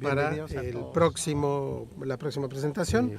para la próxima presentación,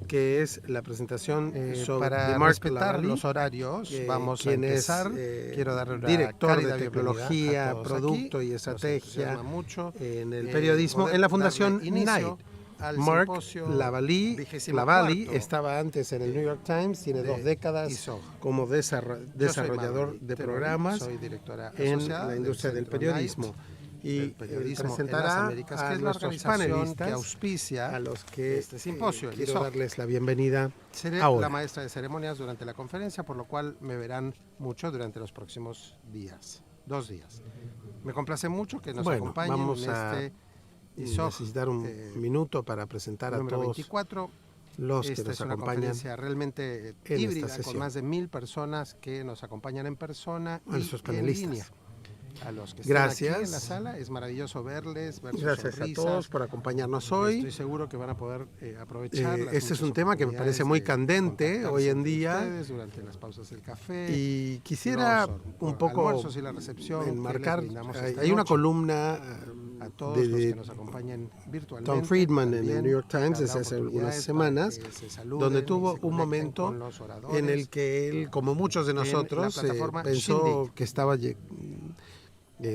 que es la presentación sobre para Mark respetar Lavalley, los horarios. Vamos a quien empezar. es Quiero darle una director de cálida tecnología, bienvenida a todos producto aquí. y Nos estrategia entusiasma mucho en el periodismo poder en la Fundación darle inicio Knight. al Mark simposio Lavalley 24º estaba antes en el New York Times, tiene 2 décadas ISOG. como Yo soy desarrollador Maverick de Teron, programas soy directora en asociada la industria del Centro periodismo. Knight, Y del periodismo en las presentará Américas, a que es la nuestros organización panelistas, que auspicia a los que este simposio, el quiero ISOG. darles la bienvenida Seré ahora. la maestra de ceremonias durante la conferencia, por lo cual me verán mucho durante los próximos días, 2 días. Me complace mucho que nos acompañen vamos en este ISOG necesitar un minuto para presentar a número todos 24. los que Esta nos es una acompañan conferencia realmente en híbrida, esta con sesión. más de 1000 personas que nos acompañan en persona A y nuestros en panelistas. línea. A los que estén Gracias. aquí en la sala, es maravilloso verles, ver sus Gracias a sonrisas. todos por acompañarnos hoy. Estoy seguro que van a poder aprovechar las Este es muchas un tema que me parece muy oportunidades de candente hoy en contactarse día. entre ustedes durante las pausas del café. Y quisiera los un poco almuerzos y la recepción enmarcar, que les brindamos esta hay una noche. columna A todos los que de nos acompañan virtualmente. Tom Friedman en el también New York Times habrá desde hace algunas oportunidades semanas, para que se saluden donde y tuvo se un conecten momento con los oradores en el que él, como muchos de en la nosotros, plataforma pensó Shindig. que estaba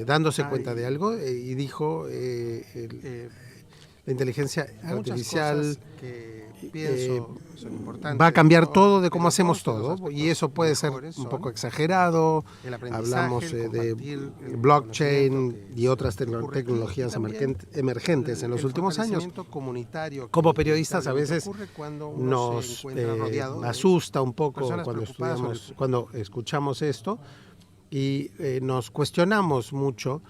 dándose Hay cuenta de algo y dijo la inteligencia muchas artificial cosas que pienso son importantes, va a cambiar ¿no? todo de cómo Pero hacemos dos de los todo, aspectos y eso puede ser mejores un son poco exagerado. el aprendizaje, Hablamos el de compartir el blockchain conocimiento que y otras se ocurre aquí, tecnologías y también emergentes en los últimos años. Comunitario Como que periodistas a veces ocurre cuando uno se nos encuentra rodeado de asusta un poco personas cuando preocupadas cuando escuchamos esto y nos cuestionamos mucho.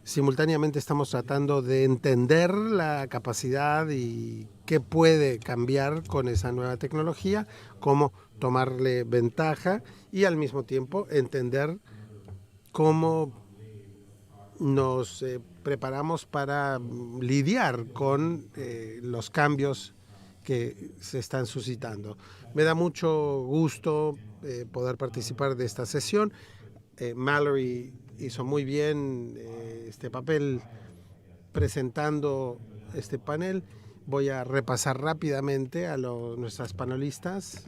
Simultáneamente estamos tratando de entender la capacidad y qué puede cambiar con esa nueva tecnología, cómo tomarle ventaja y al mismo tiempo entender cómo nos preparamos para lidiar con los cambios que se están suscitando. Me da mucho gusto poder participar de esta sesión. Mallory hizo muy bien este papel presentando este panel. Voy a repasar rápidamente a nuestras panelistas.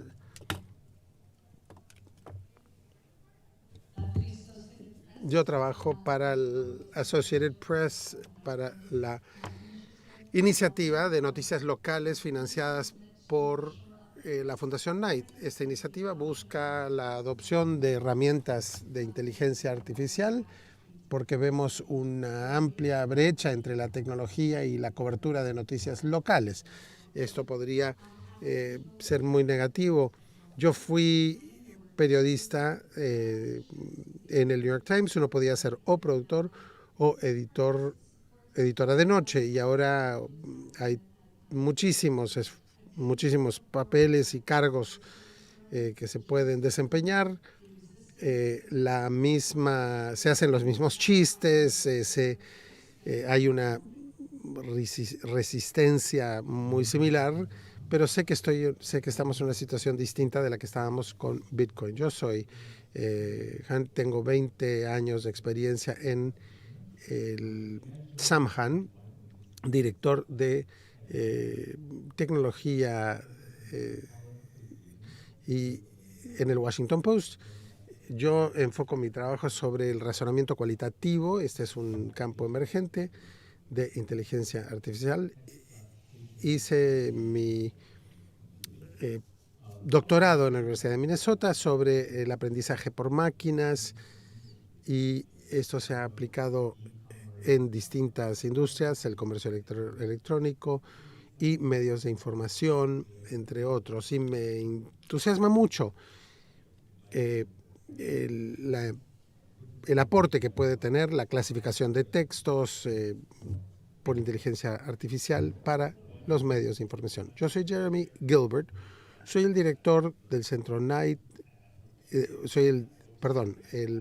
Yo trabajo para el Associated Press, para la iniciativa de noticias locales financiadas por la Fundación Knight. Esta iniciativa busca la adopción de herramientas de inteligencia artificial porque vemos una amplia brecha entre la tecnología y la cobertura de noticias locales. Esto podría ser muy negativo. Yo fui periodista en el New York Times. Uno podía ser o productor o editora de noche, y ahora hay muchísimos papeles y cargos que se pueden desempeñar. Se hacen los mismos chistes, hay una resistencia muy similar, pero sé que estamos en una situación distinta de la que estábamos con Bitcoin. Yo tengo 20 años de experiencia en el Samhan, director de tecnología y en el Washington Post. Yo enfoco mi trabajo sobre el razonamiento cualitativo. Este es un campo emergente de inteligencia artificial. Hice mi doctorado en la Universidad de Minnesota sobre el aprendizaje por máquinas, y esto se ha aplicado en distintas industrias, el comercio electrónico y medios de información, entre otros. Y me entusiasma mucho el aporte que puede tener la clasificación de textos por inteligencia artificial para los medios de información. Yo soy Jeremy Gilbert, soy el director del Centro Knight, el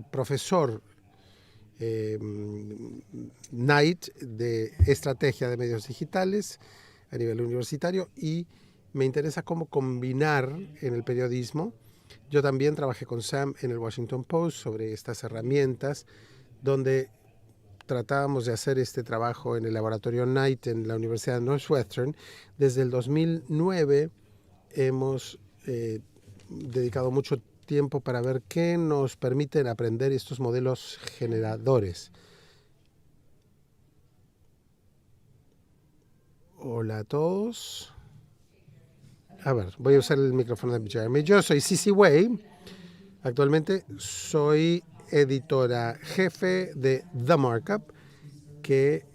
profesor Knight de Estrategia de Medios Digitales a nivel universitario, y me interesa cómo combinar en el periodismo. Yo también trabajé con Sam en el Washington Post sobre estas herramientas, donde tratábamos de hacer este trabajo en el laboratorio Knight en la Universidad de Northwestern, desde el 2009 hemos dedicado mucho tiempo para ver qué nos permiten aprender estos modelos generadores. Hola a todos. A ver, voy a usar el micrófono de Jeremy. Yo soy Sisi Wei. Actualmente soy editora jefe de The Markup, que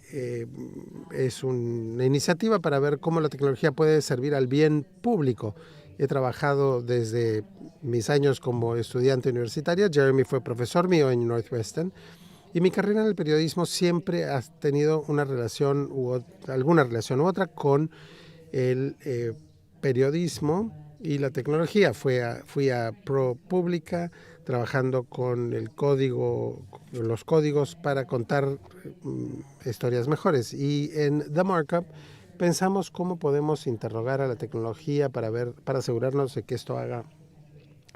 es una iniciativa para ver cómo la tecnología puede servir al bien público. He trabajado desde mis años como estudiante universitaria. Jeremy fue profesor mío en Northwestern. Y mi carrera en el periodismo siempre ha tenido una relación alguna relación u otra con el periodismo y la tecnología. Fui a ProPublica trabajando con los códigos para contar historias mejores. Y en The Markup pensamos cómo podemos interrogar a la tecnología para asegurarnos de que esto haga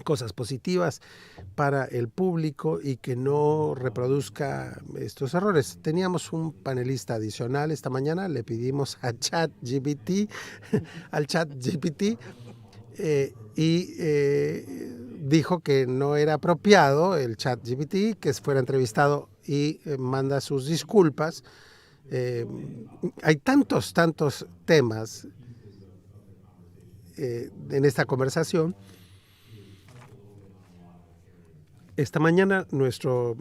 cosas positivas para el público y que no reproduzca estos errores. Teníamos un panelista adicional esta mañana, le pedimos al ChatGPT, dijo que no era apropiado el ChatGPT que fuera entrevistado y manda sus disculpas. Hay tantos temas en esta conversación. Esta mañana nuestro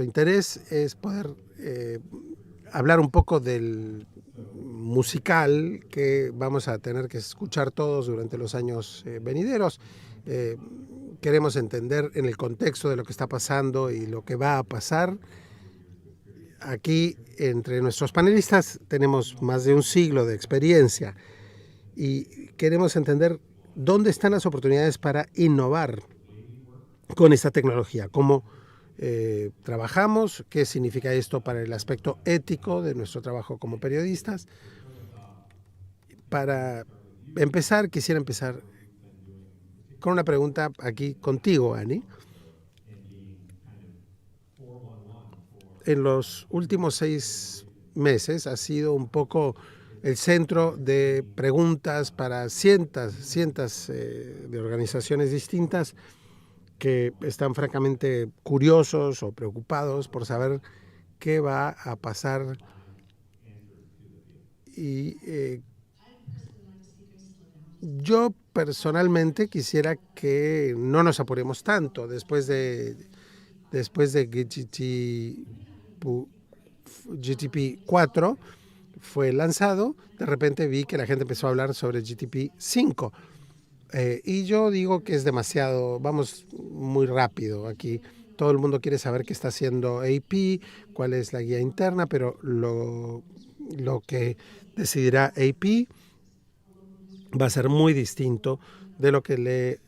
interés es poder hablar un poco del musical que vamos a tener que escuchar todos durante los años venideros. Queremos entender en el contexto de lo que está pasando y lo que va a pasar. Aquí, entre nuestros panelistas, tenemos más de un siglo de experiencia y queremos entender dónde están las oportunidades para innovar con esta tecnología, cómo trabajamos, qué significa esto para el aspecto ético de nuestro trabajo como periodistas. Para empezar, quisiera empezar con una pregunta aquí contigo, Annie. En los últimos 6 meses ha sido un poco el centro de preguntas para cientos de organizaciones distintas que están francamente curiosos o preocupados por saber qué va a pasar. Y yo personalmente quisiera que no nos apuremos tanto después de GTP 4 fue lanzado. De repente vi que la gente empezó a hablar sobre GTP 5. Y yo digo que es demasiado, vamos muy rápido aquí. Todo el mundo quiere saber qué está haciendo AP, cuál es la guía interna, pero lo que decidirá AP va a ser muy distinto de lo que le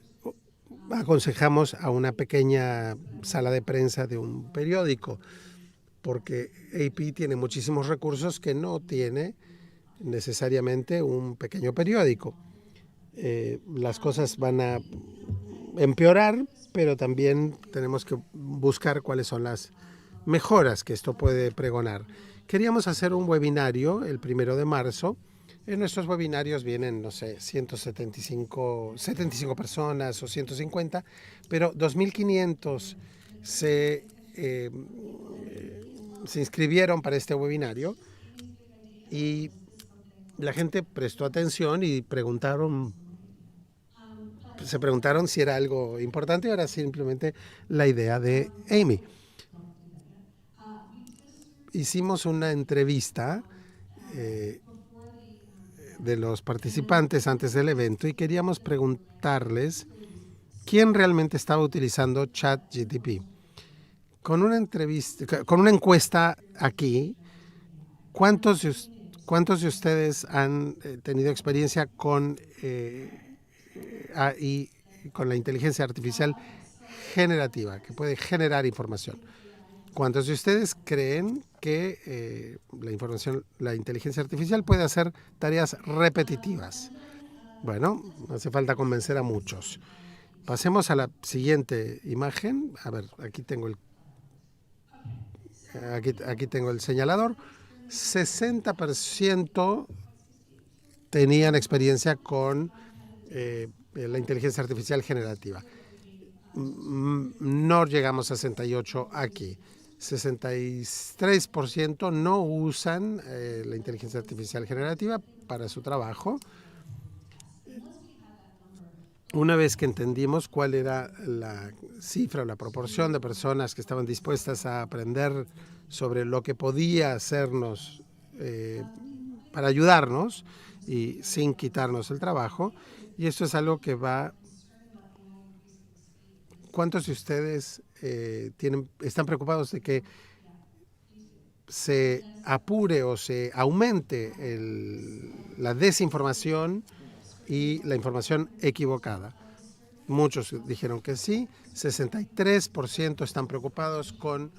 aconsejamos a una pequeña sala de prensa de un periódico, porque AP tiene muchísimos recursos que no tiene necesariamente un pequeño periódico. Las cosas van a empeorar, pero también tenemos que buscar cuáles son las mejoras que esto puede pregonar. Queríamos hacer un webinario el 1 de marzo. En nuestros webinarios vienen, no sé, 75 personas o 150, pero 2.500 se inscribieron para este webinario y la gente prestó atención y se preguntaron si era algo importante o era simplemente la idea de Amy. Hicimos una entrevista de los participantes antes del evento y queríamos preguntarles quién realmente estaba utilizando ChatGPT. Con una encuesta aquí, ¿cuántos de ustedes han tenido experiencia con AI, con la inteligencia artificial generativa, que puede generar información? ¿Cuántos de ustedes creen que la inteligencia artificial puede hacer tareas repetitivas? Bueno, hace falta convencer a muchos. Pasemos a la siguiente imagen. A ver, aquí tengo aquí tengo el señalador, 60% tenían experiencia con la inteligencia artificial generativa. No llegamos a 68 aquí. 63% no usan la inteligencia artificial generativa para su trabajo. Una vez que entendimos cuál era la cifra o la proporción de personas que estaban dispuestas a aprender sobre lo que podía hacernos para ayudarnos y sin quitarnos el trabajo, y esto es algo que va... ¿Cuántos de ustedes están preocupados de que se apure o se aumente la desinformación y la información equivocada? Muchos dijeron que sí, 63% están preocupados con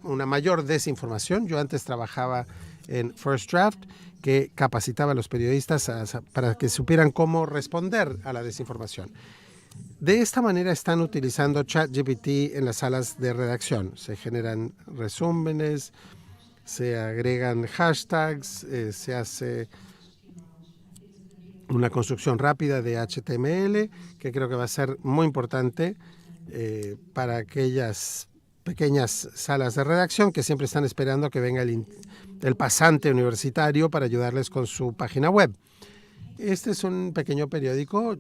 una mayor desinformación. Yo antes trabajaba en First Draft, que capacitaba a los periodistas para que supieran cómo responder a la desinformación. De esta manera están utilizando ChatGPT en las salas de redacción. Se generan resúmenes, se agregan hashtags, se hace una construcción rápida de HTML, que creo que va a ser muy importante para aquellas pequeñas salas de redacción que siempre están esperando que venga el pasante universitario para ayudarles con su página web. Este es un pequeño periódico,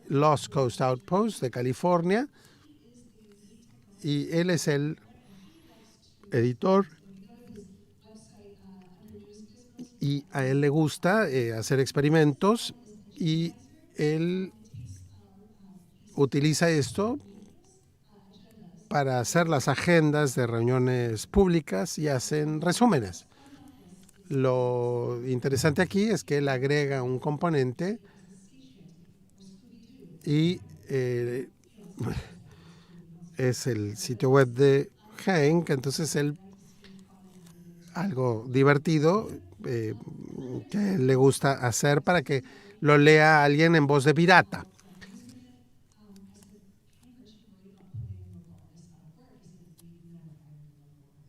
Lost Coast Outpost, de California, y él es el editor, y a él le gusta hacer experimentos, y él utiliza esto para hacer las agendas de reuniones públicas y hacen resúmenes. Lo interesante aquí es que él agrega un componente y es el sitio web de Hank, entonces algo divertido que le gusta hacer para que lo lea alguien en voz de pirata.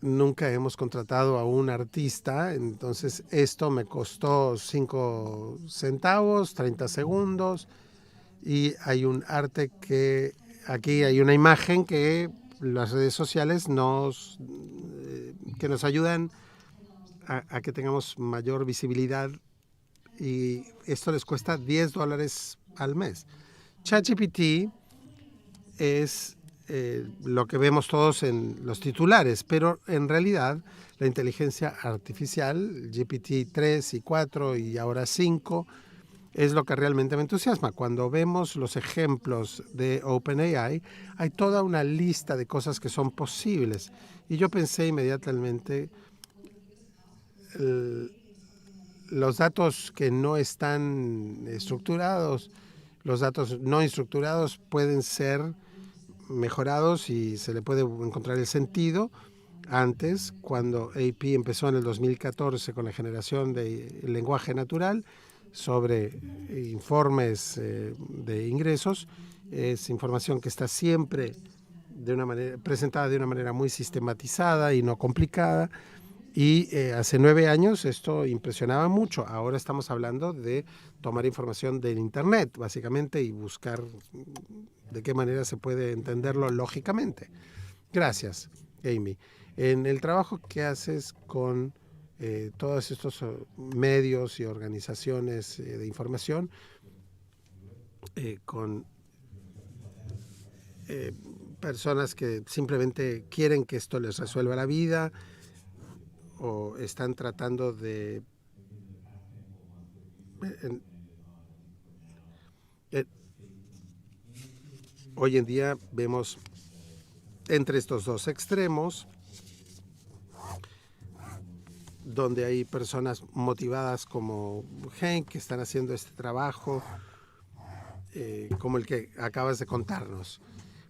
Nunca hemos contratado a un artista, entonces esto me costó 5 centavos, 30 segundos, y hay un arte aquí hay una imagen que las redes sociales que nos ayudan a que tengamos mayor visibilidad, y esto les cuesta $10 al mes. ChatGPT es lo que vemos todos en los titulares, pero en realidad la inteligencia artificial, GPT-3 y 4 y ahora 5, es lo que realmente me entusiasma. Cuando vemos los ejemplos de OpenAI, hay toda una lista de cosas que son posibles. Y yo pensé inmediatamente, los datos que no están estructurados, los datos no estructurados pueden ser mejorados y se le puede encontrar el sentido. Antes, cuando AP empezó en el 2014 con la generación de lenguaje natural sobre informes de ingresos, es información que está siempre presentada de una manera muy sistematizada y no complicada. Y hace 9 años esto impresionaba mucho. Ahora estamos hablando de tomar información del Internet, básicamente, y buscar de qué manera se puede entenderlo lógicamente. Gracias, Amy. En el trabajo que haces con todos estos medios y organizaciones de información, con personas que simplemente quieren que esto les resuelva la vida, o están tratando de hoy en día vemos entre estos dos extremos, donde hay personas motivadas como Hank que están haciendo este trabajo como el que acabas de contarnos.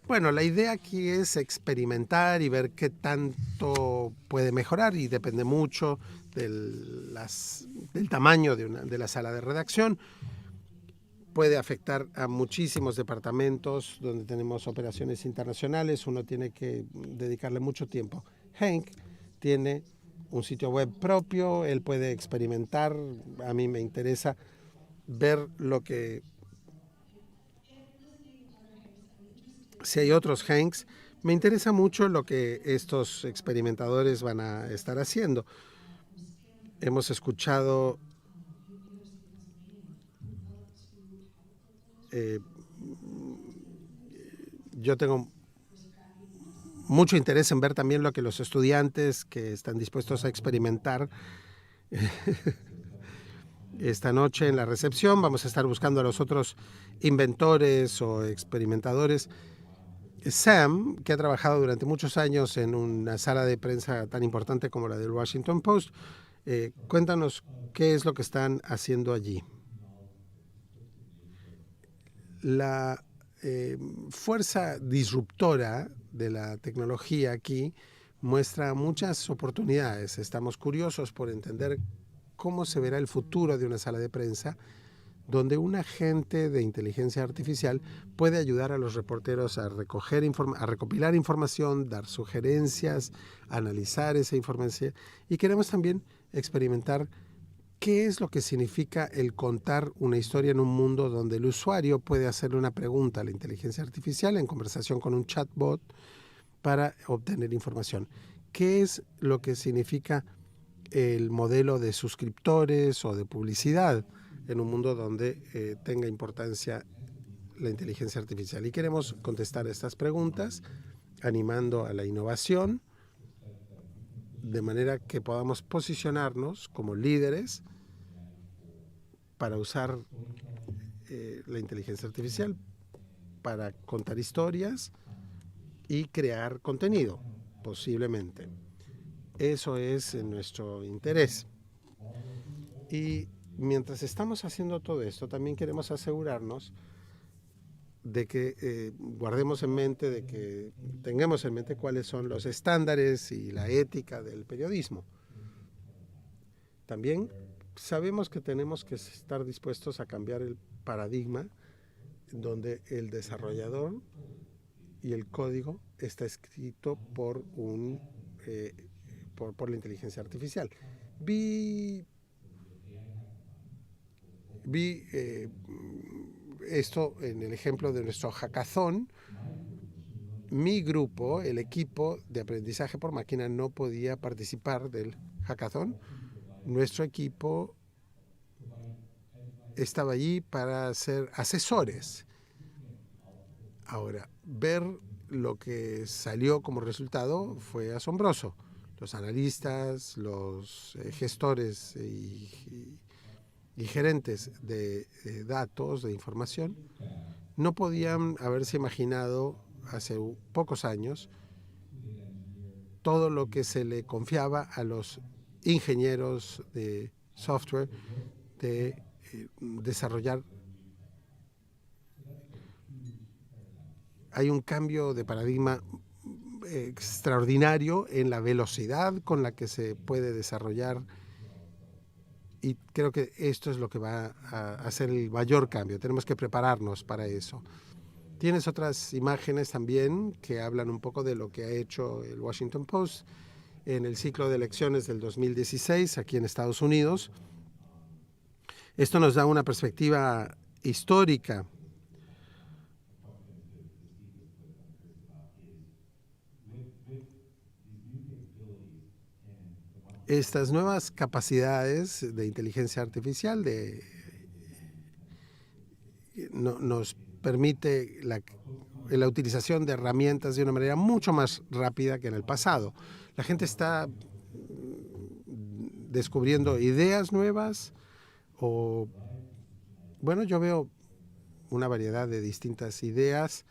Bueno, la idea aquí es experimentar y ver qué tanto puede mejorar, y depende mucho del tamaño de la sala de redacción. puede afectar a muchísimos departamentos donde tenemos operaciones internacionales. Uno tiene que dedicarle mucho tiempo. Hank tiene un sitio web propio, él puede experimentar. A mí me interesa ver si hay otros Hanks. Me interesa mucho lo que estos experimentadores van a estar haciendo. Hemos escuchado yo tengo mucho interés en ver también lo que los estudiantes que están dispuestos a experimentar esta noche en la recepción. Vamos a estar buscando a los otros inventores o experimentadores. Sam, que ha trabajado durante muchos años en una sala de prensa tan importante como la del Washington Post, cuéntanos qué es lo que están haciendo allí. La fuerza disruptora de la tecnología aquí muestra muchas oportunidades. Estamos curiosos por entender cómo se verá el futuro de una sala de prensa donde un agente de inteligencia artificial puede ayudar a los reporteros a recopilar información, dar sugerencias, analizar esa información. Y queremos también experimentar qué es lo que significa el contar una historia en un mundo donde el usuario puede hacerle una pregunta a la inteligencia artificial en conversación con un chatbot para obtener información. ¿Qué es lo que significa el modelo de suscriptores o de publicidad en un mundo donde tenga importancia la inteligencia artificial? Y queremos contestar estas preguntas animando a la innovación de manera que podamos posicionarnos como líderes para usar la inteligencia artificial para contar historias y crear contenido, posiblemente. Eso es nuestro interés. Y mientras estamos haciendo todo esto, también queremos asegurarnos de que guardemos en mente, de que tengamos en mente cuáles son los estándares y la ética del periodismo. También sabemos que tenemos que estar dispuestos a cambiar el paradigma donde el desarrollador y el código está escrito por la inteligencia artificial. Vi esto en el ejemplo de nuestro hackathon. Mi grupo, el equipo de aprendizaje por máquina, no podía participar del hackathon. Nuestro equipo estaba allí para ser asesores. Ahora, ver lo que salió como resultado fue asombroso. Los analistas, los gestores y gerentes de datos, de información, no podían haberse imaginado hace pocos años todo lo que se le confiaba a los ingenieros de software de desarrollar. Hay un cambio de paradigma extraordinario en la velocidad con la que se puede desarrollar, y creo que esto es lo que va a hacer el mayor cambio. Tenemos que prepararnos para eso. Tienes otras imágenes también que hablan un poco de lo que ha hecho el Washington Post en el ciclo de elecciones del 2016 aquí en Estados Unidos. Esto nos da una perspectiva histórica. Estas nuevas capacidades de inteligencia artificial nos permite la utilización de herramientas de una manera mucho más rápida que en el pasado. La gente está descubriendo ideas nuevas yo veo una variedad de distintas ideas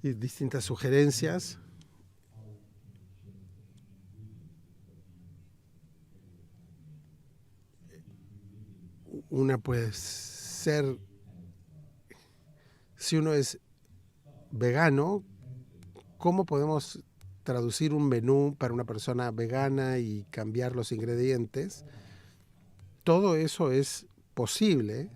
y distintas sugerencias. Una puede ser, si uno es vegano, ¿cómo podemos traducir un menú para una persona vegana y cambiar los ingredientes? Todo eso es posible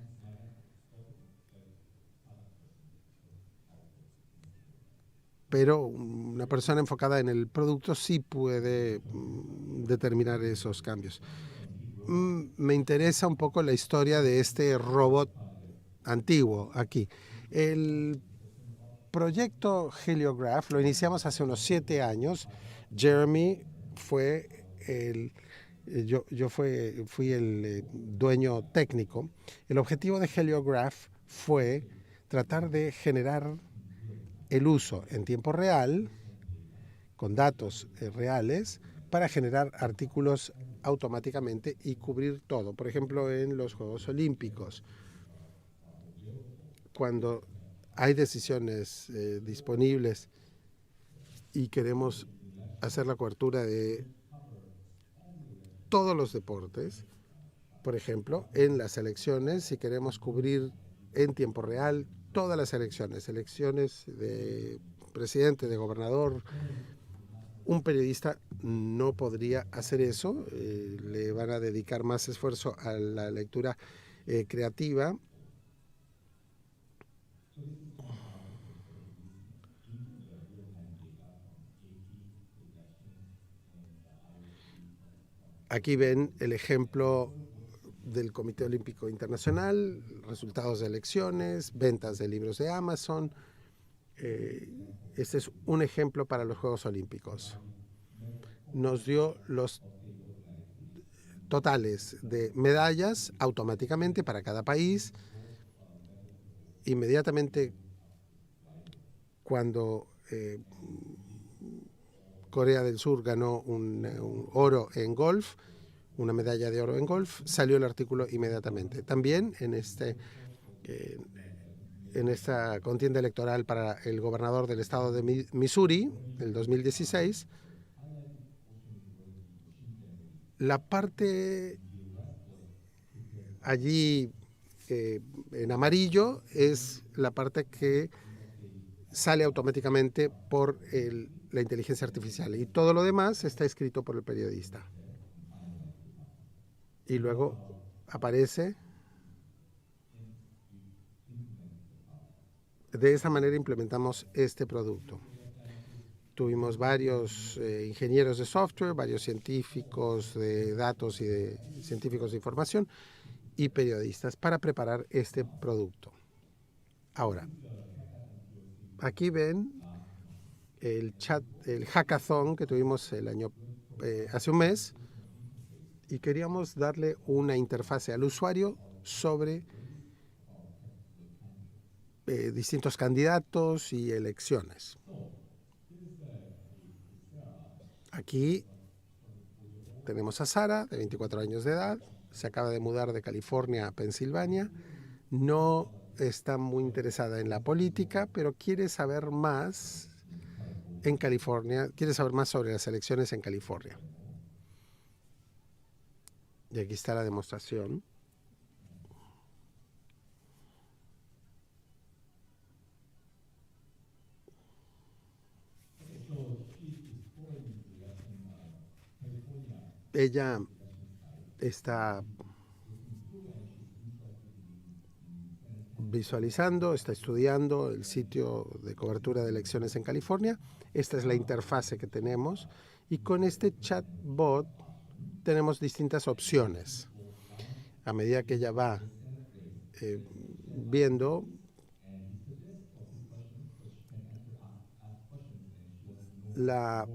pero una persona enfocada en el producto sí puede determinar esos cambios. Me interesa un poco la historia de este robot antiguo aquí. El proyecto Heliograph lo iniciamos hace unos 7 años. Jeremy fue fui el dueño técnico. El objetivo de Heliograph fue tratar de generar el uso en tiempo real, con datos reales, para generar artículos automáticamente y cubrir todo. Por ejemplo, en los Juegos Olímpicos, cuando hay decisiones disponibles y queremos hacer la cobertura de todos los deportes, por ejemplo, en las elecciones, si queremos cubrir en tiempo real todas las elecciones de presidente, de gobernador, un periodista no podría hacer eso. Le van a dedicar más esfuerzo a la lectura creativa. Aquí ven el ejemplo del Comité Olímpico Internacional, resultados de elecciones, ventas de libros de Amazon. Este es un ejemplo para los Juegos Olímpicos. Nos dio los totales de medallas automáticamente para cada país. Inmediatamente cuando Corea del Sur ganó un oro en golf, una medalla de oro en golf, salió el artículo inmediatamente. También en esta contienda electoral para el gobernador del estado de Missouri, el 2016, la parte allí en amarillo es la parte que sale automáticamente por la inteligencia artificial y todo lo demás está escrito por el periodista. Y luego aparece. De esa manera implementamos este producto. Tuvimos varios ingenieros de software, varios científicos de datos y científicos de información y periodistas para preparar este producto. Ahora, aquí ven el hackathon que tuvimos hace un mes y queríamos darle una interfase al usuario sobre distintos candidatos y elecciones. Aquí tenemos a Sara, de 24 años de edad, se acaba de mudar de California a Pensilvania, no está muy interesada en la política, pero quiere saber más en California, quiere saber más sobre las elecciones en California. Y aquí está la demostración. Ella está visualizando, está estudiando el sitio de cobertura de elecciones en California. Esta es la interfase que tenemos y con este chatbot tenemos distintas opciones. A medida que ella va viendo la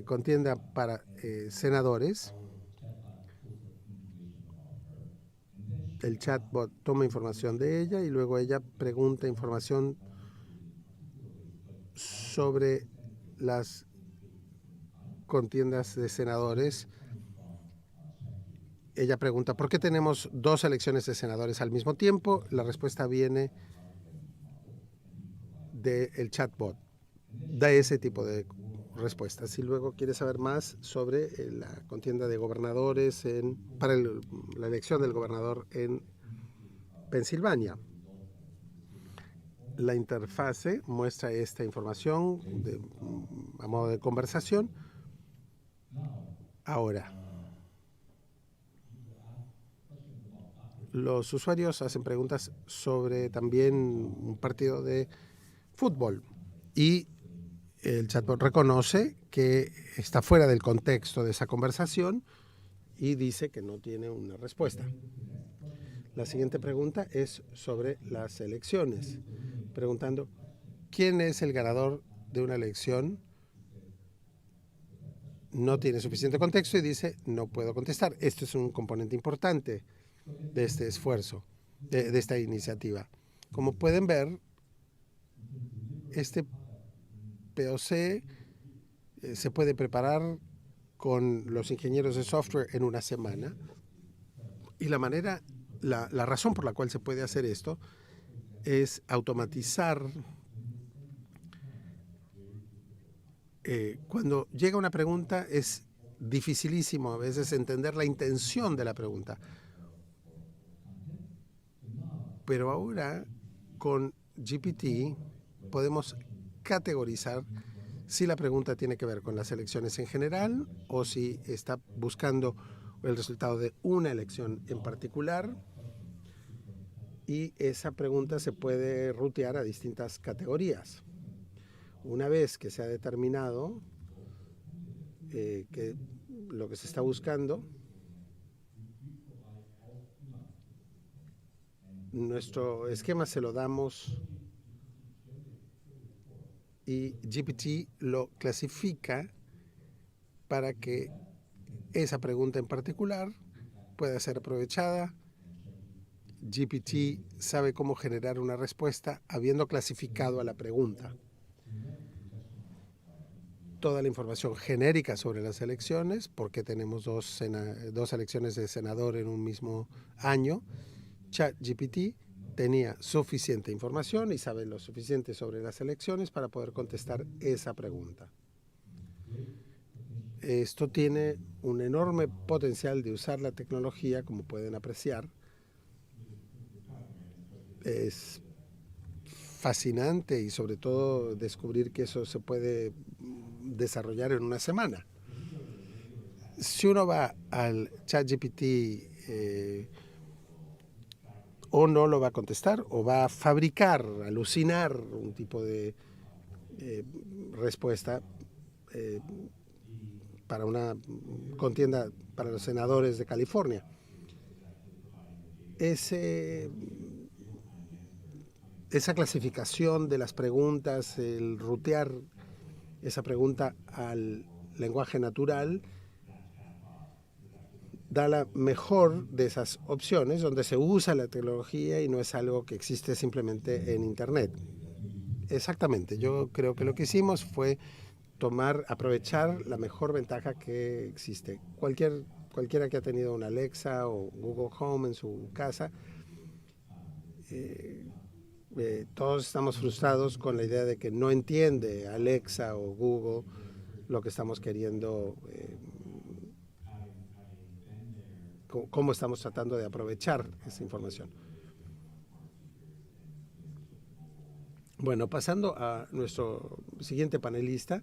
contienda para senadores, el chatbot toma información de ella y luego ella pregunta información sobre las contiendas de senadores. Ella pregunta, ¿por qué tenemos 2 elecciones de senadores al mismo tiempo? La respuesta viene del chatbot. Da ese tipo de respuestas. Y luego quiere saber más sobre la contienda de gobernadores para la elección del gobernador en Pensilvania. La interfase muestra esta información a modo de conversación. Ahora, los usuarios hacen preguntas sobre también un partido de fútbol y el chatbot reconoce que está fuera del contexto de esa conversación y dice que no tiene una respuesta. La siguiente pregunta es sobre las elecciones, preguntando quién es el ganador de una elección. No tiene suficiente contexto y dice no puedo contestar. Esto es un componente importante de este esfuerzo, de esta iniciativa. Como pueden ver, este POC se puede preparar con los ingenieros de software en una semana. Y la razón por la cual se puede hacer esto es automatizar. Cuando llega una pregunta es dificilísimo a veces entender la intención de la pregunta. Pero ahora con GPT podemos categorizar si la pregunta tiene que ver con las elecciones en general o si está buscando el resultado de una elección en particular. Y esa pregunta se puede rutear a distintas categorías. Una vez que se ha determinado que lo que se está buscando, nuestro esquema se lo damos y GPT lo clasifica para que esa pregunta en particular pueda ser aprovechada. GPT sabe cómo generar una respuesta habiendo clasificado a la pregunta. Toda la información genérica sobre las elecciones, porque tenemos dos elecciones de senador en un mismo año. ChatGPT tenía suficiente información y sabe lo suficiente sobre las elecciones para poder contestar esa pregunta. Esto tiene un enorme potencial de usar la tecnología, como pueden apreciar. Es fascinante y sobre todo descubrir que eso se puede desarrollar en una semana. Si uno va al ChatGPT, o no lo va a contestar o va a fabricar, alucinar un tipo de respuesta para una contienda para los senadores de California. Esa clasificación de las preguntas, el rutear esa pregunta al lenguaje natural, da la mejor de esas opciones donde se usa la tecnología y no es algo que existe simplemente en Internet. Exactamente, yo creo que lo que hicimos fue aprovechar la mejor ventaja que existe. Cualquiera que ha tenido una Alexa o Google Home en su casa, todos estamos frustrados con la idea de que no entiende Alexa o Google lo que estamos queriendo, cómo estamos tratando de aprovechar esa información. Bueno, pasando a nuestro siguiente panelista,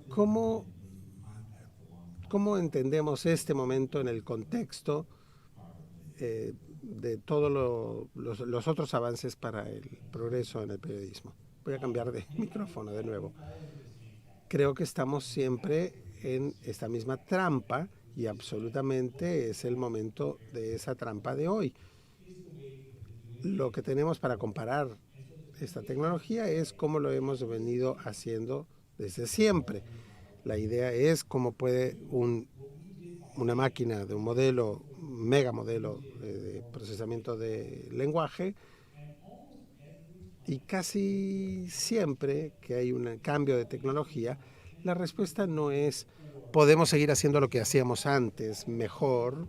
¿cómo entendemos este momento en el contexto de todos los otros avances para el progreso en el periodismo? Voy a cambiar de micrófono de nuevo. Creo que estamos siempre en esta misma trampa y absolutamente es el momento de esa trampa de hoy. Lo que tenemos para comparar esta tecnología es cómo lo hemos venido haciendo desde siempre. La idea es cómo puede una máquina de un modelo, mega modelo de procesamiento de lenguaje, y casi siempre que hay un cambio de tecnología, la respuesta no es podemos seguir haciendo lo que hacíamos antes mejor,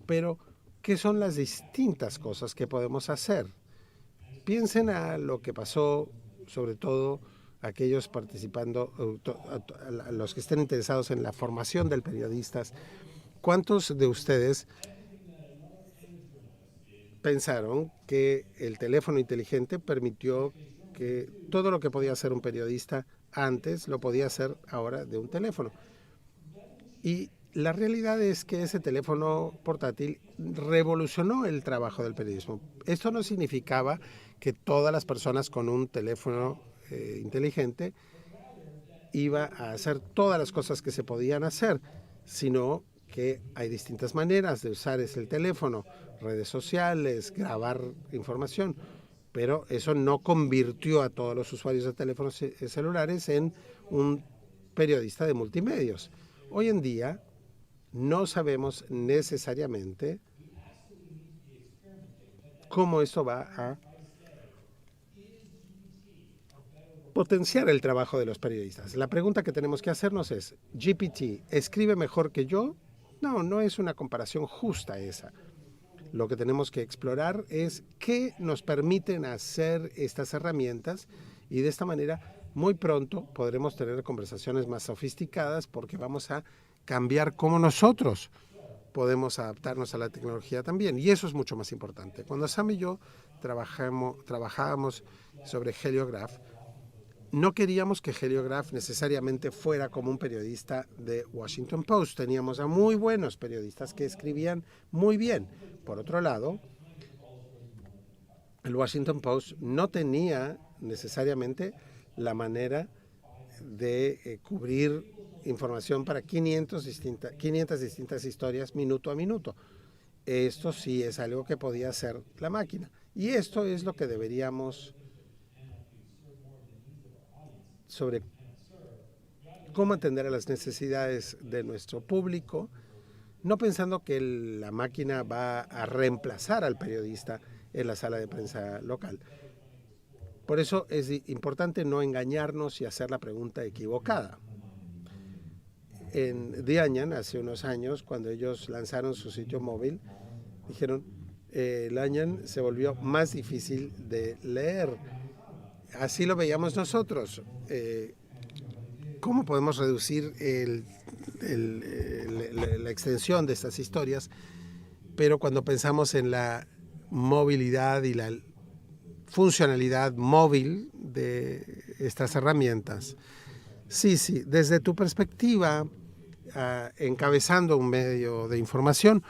pero ¿qué son las distintas cosas que podemos hacer? Piensen a lo que pasó, sobre todo aquellos participando, a los que estén interesados en la formación del periodistas. ¿Cuántos de ustedes pensaron que el teléfono inteligente permitió que todo lo que podía hacer un periodista antes lo podía hacer ahora de un teléfono? Y la realidad es que ese teléfono portátil revolucionó el trabajo del periodismo. Esto no significaba que todas las personas con un teléfono inteligente iba a hacer todas las cosas que se podían hacer, sino que hay distintas maneras de usar el teléfono, redes sociales, grabar información, pero eso no convirtió a todos los usuarios de teléfonos celulares en un periodista de multimedios. Hoy en día no sabemos necesariamente cómo esto va a potenciar el trabajo de los periodistas. La pregunta que tenemos que hacernos es, GPT, ¿escribe mejor que yo? No, no es una comparación justa esa. Lo que tenemos que explorar es qué nos permiten hacer estas herramientas y de esta manera muy pronto podremos tener conversaciones más sofisticadas porque vamos a cambiar cómo nosotros podemos adaptarnos a la tecnología también. Y eso es mucho más importante. Cuando Sam y yo trabajábamos sobre Heliograph, no queríamos que Heliograph necesariamente fuera como un periodista de Washington Post. Teníamos a muy buenos periodistas que escribían muy bien. Por otro lado, el Washington Post no tenía necesariamente la manera de cubrir información para 500 distintas historias minuto a minuto. Esto sí es algo que podía hacer la máquina. Y esto es lo que deberíamos sobre cómo atender a las necesidades de nuestro público, no pensando que la máquina va a reemplazar al periodista en la sala de prensa local. Por eso es importante no engañarnos y hacer la pregunta equivocada. En The Onion, hace unos años, cuando ellos lanzaron su sitio móvil, dijeron, el Onion se volvió más difícil de leer. Así lo veíamos nosotros. ¿Cómo podemos reducir la extensión de estas historias? Pero cuando pensamos en la movilidad y la funcionalidad móvil de estas herramientas, sí, desde tu perspectiva, encabezando un medio de información,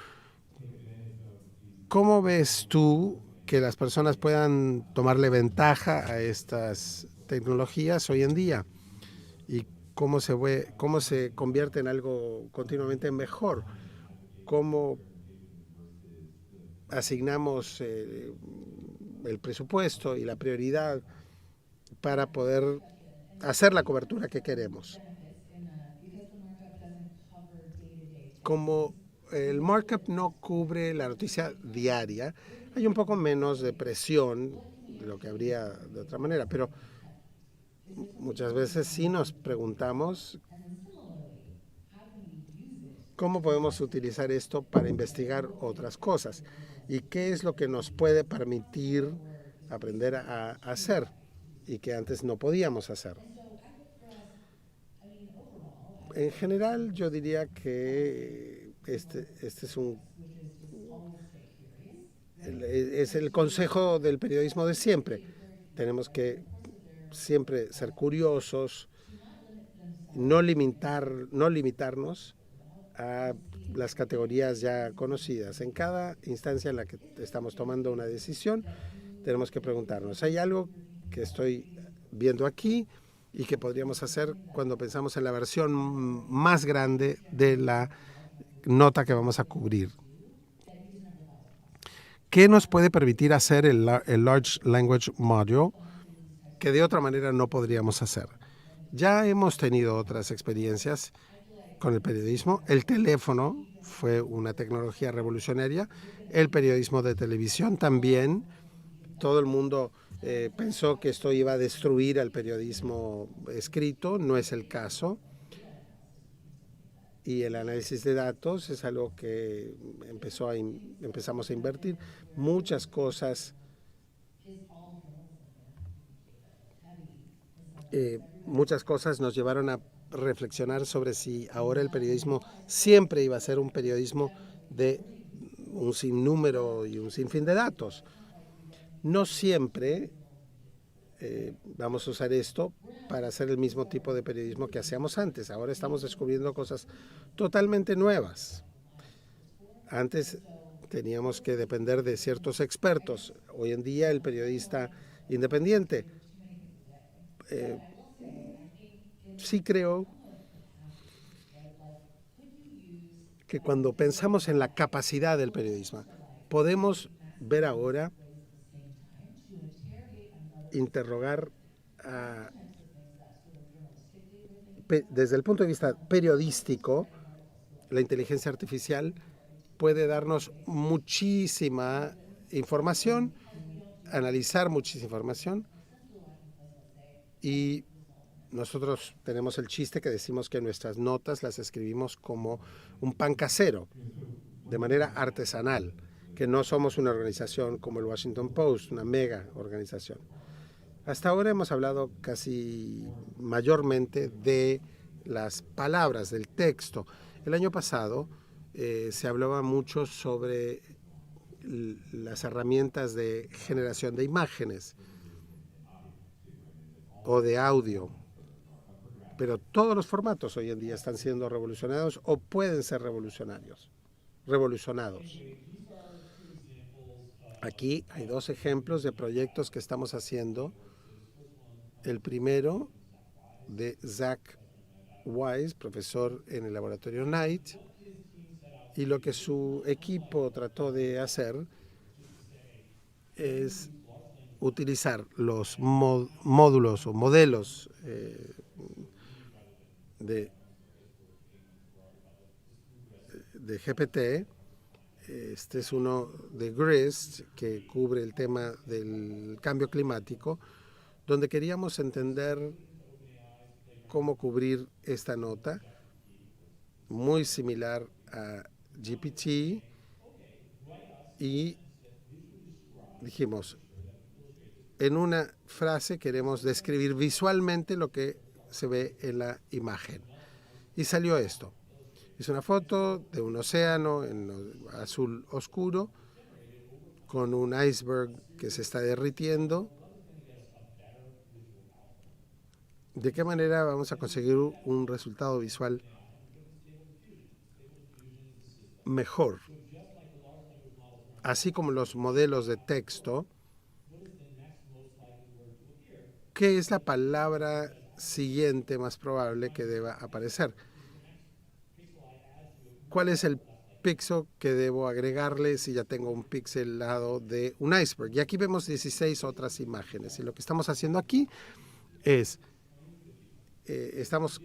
¿cómo ves tú que las personas puedan tomarle ventaja a estas tecnologías hoy en día? ¿Y cómo se convierte en algo continuamente mejor? ¿Cómo asignamos el presupuesto y la prioridad para poder hacer la cobertura que queremos? Como el markup no cubre la noticia diaria, hay un poco menos de presión de lo que habría de otra manera, pero muchas veces sí nos preguntamos cómo podemos utilizar esto para investigar otras cosas y qué es lo que nos puede permitir aprender a hacer y que antes no podíamos hacer. En general, yo diría que este es el consejo del periodismo de siempre. Tenemos que siempre ser curiosos, no limitarnos a las categorías ya conocidas. En cada instancia en la que estamos tomando una decisión, tenemos que preguntarnos, ¿hay algo que estoy viendo aquí y que podríamos hacer cuando pensamos en la versión más grande de la nota que vamos a cubrir? ¿Qué nos puede permitir hacer el Large Language Module que de otra manera no podríamos hacer? Ya hemos tenido otras experiencias con el periodismo. El teléfono fue una tecnología revolucionaria. El periodismo de televisión también. Todo el mundo pensó que esto iba a destruir al periodismo escrito. No es el caso. Y el análisis de datos es algo que empezamos a invertir. Muchas cosas nos llevaron a reflexionar sobre si ahora el periodismo siempre iba a ser un periodismo de un sinnúmero y un sinfín de datos. No siempre vamos a usar esto para hacer el mismo tipo de periodismo que hacíamos antes. Ahora estamos descubriendo cosas totalmente nuevas. Antes teníamos que depender de ciertos expertos. Hoy en día el periodista independiente sí creo que cuando pensamos en la capacidad del periodismo, podemos ver ahora, interrogar desde el punto de vista periodístico, la inteligencia artificial puede darnos muchísima información, analizar muchísima información, y nosotros tenemos el chiste que decimos que nuestras notas las escribimos como un pan casero, de manera artesanal, que no somos una organización como el Washington Post, una mega organización. Hasta ahora hemos hablado casi mayormente de las palabras, del texto. El año pasado se hablaba mucho sobre las herramientas de generación de imágenes o de audio, pero todos los formatos hoy en día están siendo revolucionados o pueden ser revolucionados. Aquí hay dos ejemplos de proyectos que estamos haciendo. El primero de Zach Wise, profesor en el laboratorio Knight, y lo que su equipo trató de hacer es utilizar los módulos o modelos de GPT. Este es uno de GRIST, que cubre el tema del cambio climático, donde queríamos entender cómo cubrir esta nota, muy similar a GPT, y dijimos, en una frase queremos describir visualmente lo que se ve en la imagen. Y salió esto. Es una foto de un océano en azul oscuro con un iceberg que se está derritiendo. ¿De qué manera vamos a conseguir un resultado visual mejor? Así como los modelos de texto, ¿qué es la palabra siguiente más probable que deba aparecer? ¿Cuál es el píxel que debo agregarle si ya tengo un pixelado de un iceberg? Y aquí vemos 16 otras imágenes. Y lo que estamos haciendo aquí es, estamos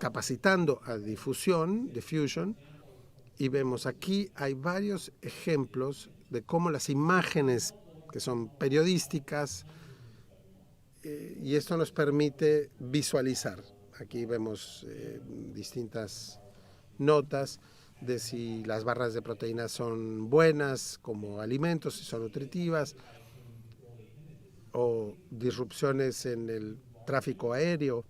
capacitando a diffusion, y vemos aquí hay varios ejemplos de cómo las imágenes que son periodísticas, y esto nos permite visualizar. Aquí vemos distintas notas de si las barras de proteínas son buenas como alimentos, si son nutritivas, o disrupciones en el tráfico aéreo.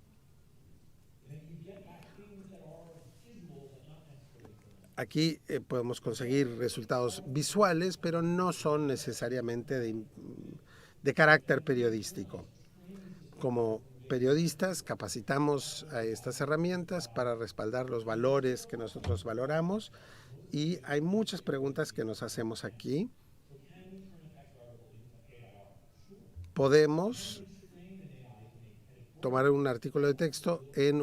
Aquí podemos conseguir resultados visuales, pero no son necesariamente de carácter periodístico. Como periodistas capacitamos a estas herramientas para respaldar los valores que nosotros valoramos, y hay muchas preguntas que nos hacemos aquí. ¿Podemos tomar un artículo de texto en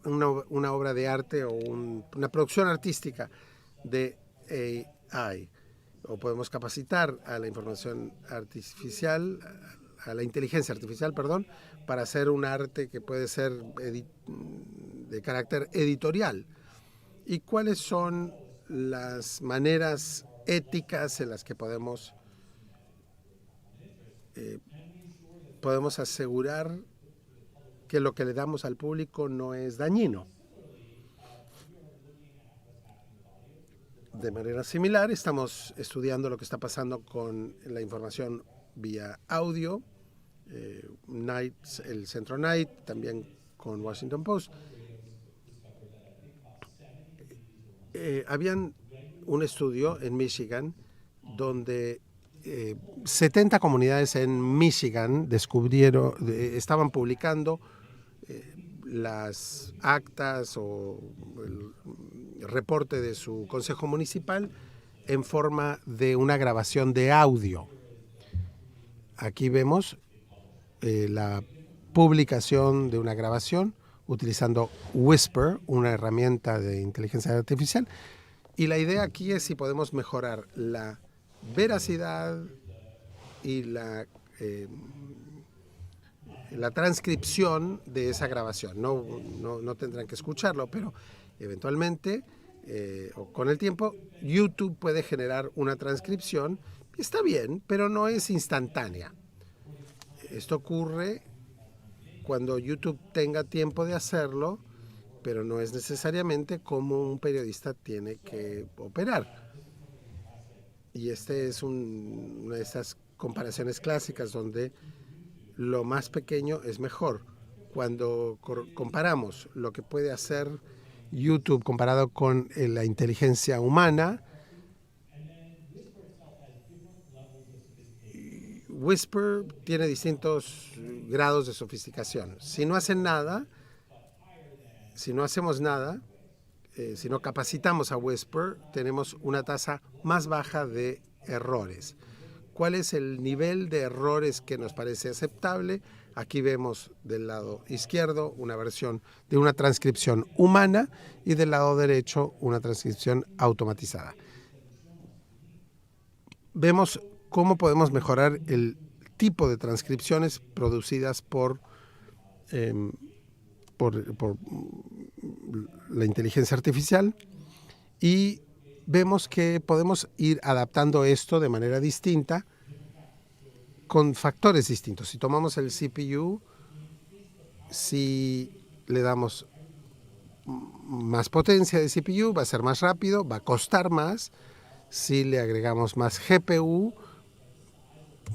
una obra de arte o una producción artística de AI? ¿O podemos capacitar a la información artificial, a la inteligencia artificial, perdón, para hacer un arte que puede ser de carácter editorial? ¿Y cuáles son las maneras éticas en las que podemos asegurar que lo que le damos al público no es dañino? De manera similar, estamos estudiando lo que está pasando con la información vía audio. Knight, el centro Knight, también con Washington Post. Habían un estudio en Michigan donde 70 comunidades en Michigan estaban publicando las actas o el reporte de su consejo municipal en forma de una grabación de audio. Aquí vemos la publicación de una grabación utilizando Whisper, una herramienta de inteligencia artificial. Y la idea aquí es si podemos mejorar la veracidad y la transcripción de esa grabación. No tendrán que escucharlo, pero eventualmente, o con el tiempo, YouTube puede generar una transcripción. Está bien, pero no es instantánea. Esto ocurre cuando YouTube tenga tiempo de hacerlo, pero no es necesariamente como un periodista tiene que operar. Y este es una de esas comparaciones clásicas donde lo más pequeño es mejor. Cuando comparamos lo que puede hacer YouTube comparado con la inteligencia humana, Whisper tiene distintos grados de sofisticación. Si no hacen nada, si no hacemos nada, si no capacitamos a Whisper, tenemos una tasa más baja de errores. ¿Cuál es el nivel de errores que nos parece aceptable? Aquí vemos del lado izquierdo una versión de una transcripción humana y del lado derecho una transcripción automatizada. Vemos cómo podemos mejorar el tipo de transcripciones producidas por la inteligencia artificial, y vemos que podemos ir adaptando esto de manera distinta con factores distintos. Si tomamos el CPU, si le damos más potencia de CPU, va a ser más rápido, va a costar más. Si le agregamos más GPU,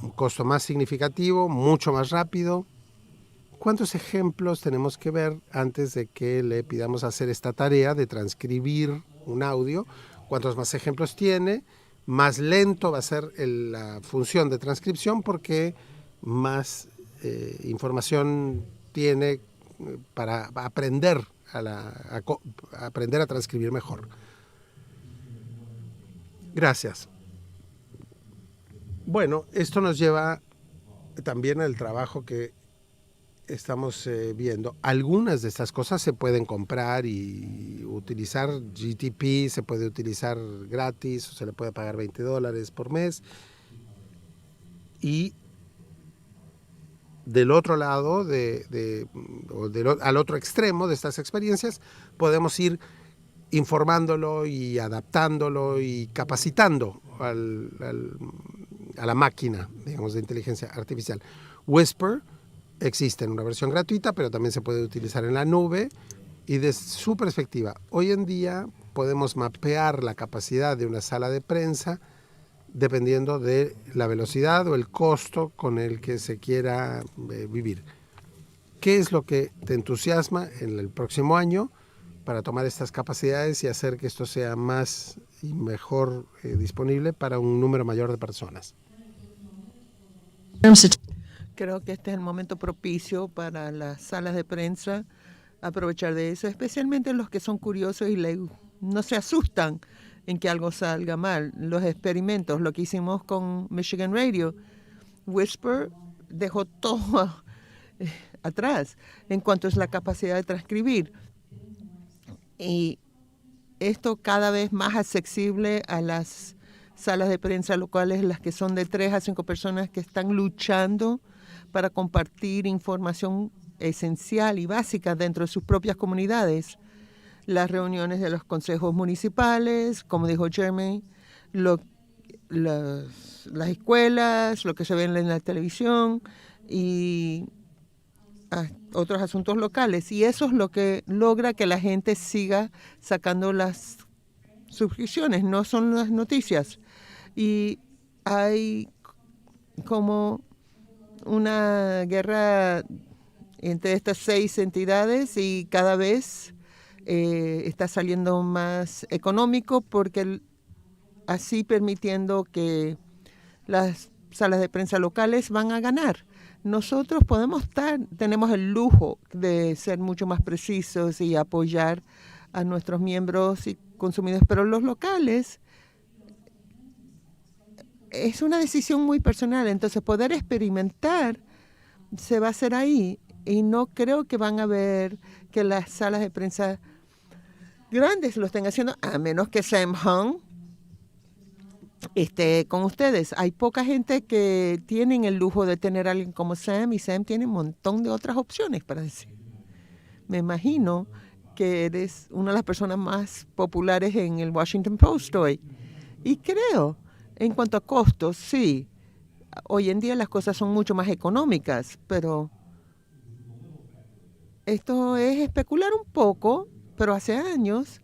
un costo más significativo, mucho más rápido. ¿Cuántos ejemplos tenemos que ver antes de que le pidamos hacer esta tarea de transcribir un audio? Cuantos más ejemplos tiene, más lento va a ser la función de transcripción, porque más información tiene para aprender aprender a transcribir mejor. Gracias. Bueno, esto nos lleva también al trabajo que estamos viendo. Algunas de estas cosas se pueden comprar y utilizar. GTP se puede utilizar gratis, o se le puede pagar $20 por mes. Y del otro lado, al otro extremo de estas experiencias, podemos ir informándolo y adaptándolo y capacitando a la máquina, digamos, de inteligencia artificial. Whisper existe en una versión gratuita, pero también se puede utilizar en la nube. Y de su perspectiva, hoy en día podemos mapear la capacidad de una sala de prensa dependiendo de la velocidad o el costo con el que se quiera vivir. ¿Qué es lo que te entusiasma en el próximo año para tomar estas capacidades y hacer que esto sea más y mejor disponible para un número mayor de personas? Creo que este es el momento propicio para las salas de prensa aprovechar de eso, especialmente los que son curiosos y no se asustan en que algo salga mal. Los experimentos, lo que hicimos con Michigan Radio, Whisper dejó todo atrás en cuanto es la capacidad de transcribir. Y esto cada vez más accesible a las salas de prensa locales, las que son de 3 a 5 personas que están luchando para compartir información esencial y básica dentro de sus propias comunidades. Las reuniones de los consejos municipales, como dijo Jeremy, las escuelas, lo que se ve en la televisión y otros asuntos locales. Y eso es lo que logra que la gente siga sacando las suscripciones, no son las noticias. Y hay como una guerra entre estas 6 entidades y cada vez está saliendo más económico, porque así permitiendo que las salas de prensa locales van a ganar. Nosotros tenemos el lujo de ser mucho más precisos y apoyar a nuestros miembros y consumidores, pero los locales es una decisión muy personal, entonces poder experimentar se va a hacer ahí y no creo que van a ver que las salas de prensa grandes lo estén haciendo, a menos que Sam Hung esté con ustedes. Hay poca gente que tienen el lujo de tener a alguien como Sam, y Sam tiene un montón de otras opciones para decir. Me imagino que eres una de las personas más populares en el Washington Post hoy. Y creo, en cuanto a costos, sí, hoy en día las cosas son mucho más económicas, pero esto es especular un poco, pero hace años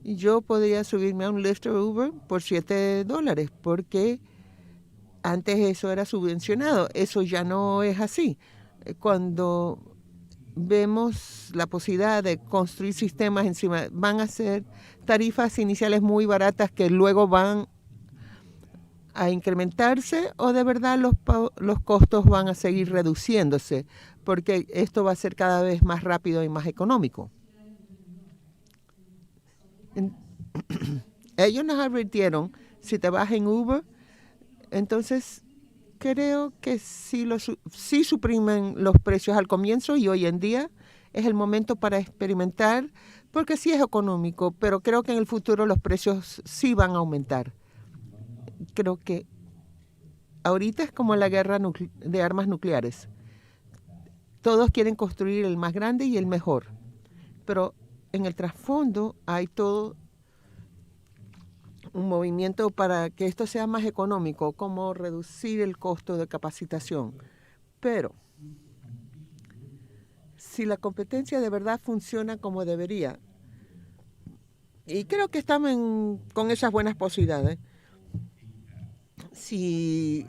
yo podía subirme a un Lyft o Uber por $7, porque antes eso era subvencionado. Eso ya no es así. Cuando vemos la posibilidad de construir sistemas encima, van a ser tarifas iniciales muy baratas que luego van a incrementarse, o de verdad los costos van a seguir reduciéndose, porque esto va a ser cada vez más rápido y más económico. Ellos nos advirtieron, si te vas en Uber, entonces creo que sí suprimen los precios al comienzo, y hoy en día es el momento para experimentar, porque sí es económico, pero creo que en el futuro los precios sí van a aumentar. Creo que ahorita es como la guerra de armas nucleares. Todos quieren construir el más grande y el mejor, pero en el trasfondo hay todo un movimiento para que esto sea más económico, como reducir el costo de capacitación. Pero si la competencia de verdad funciona como debería, y creo que estamos con esas buenas posibilidades, si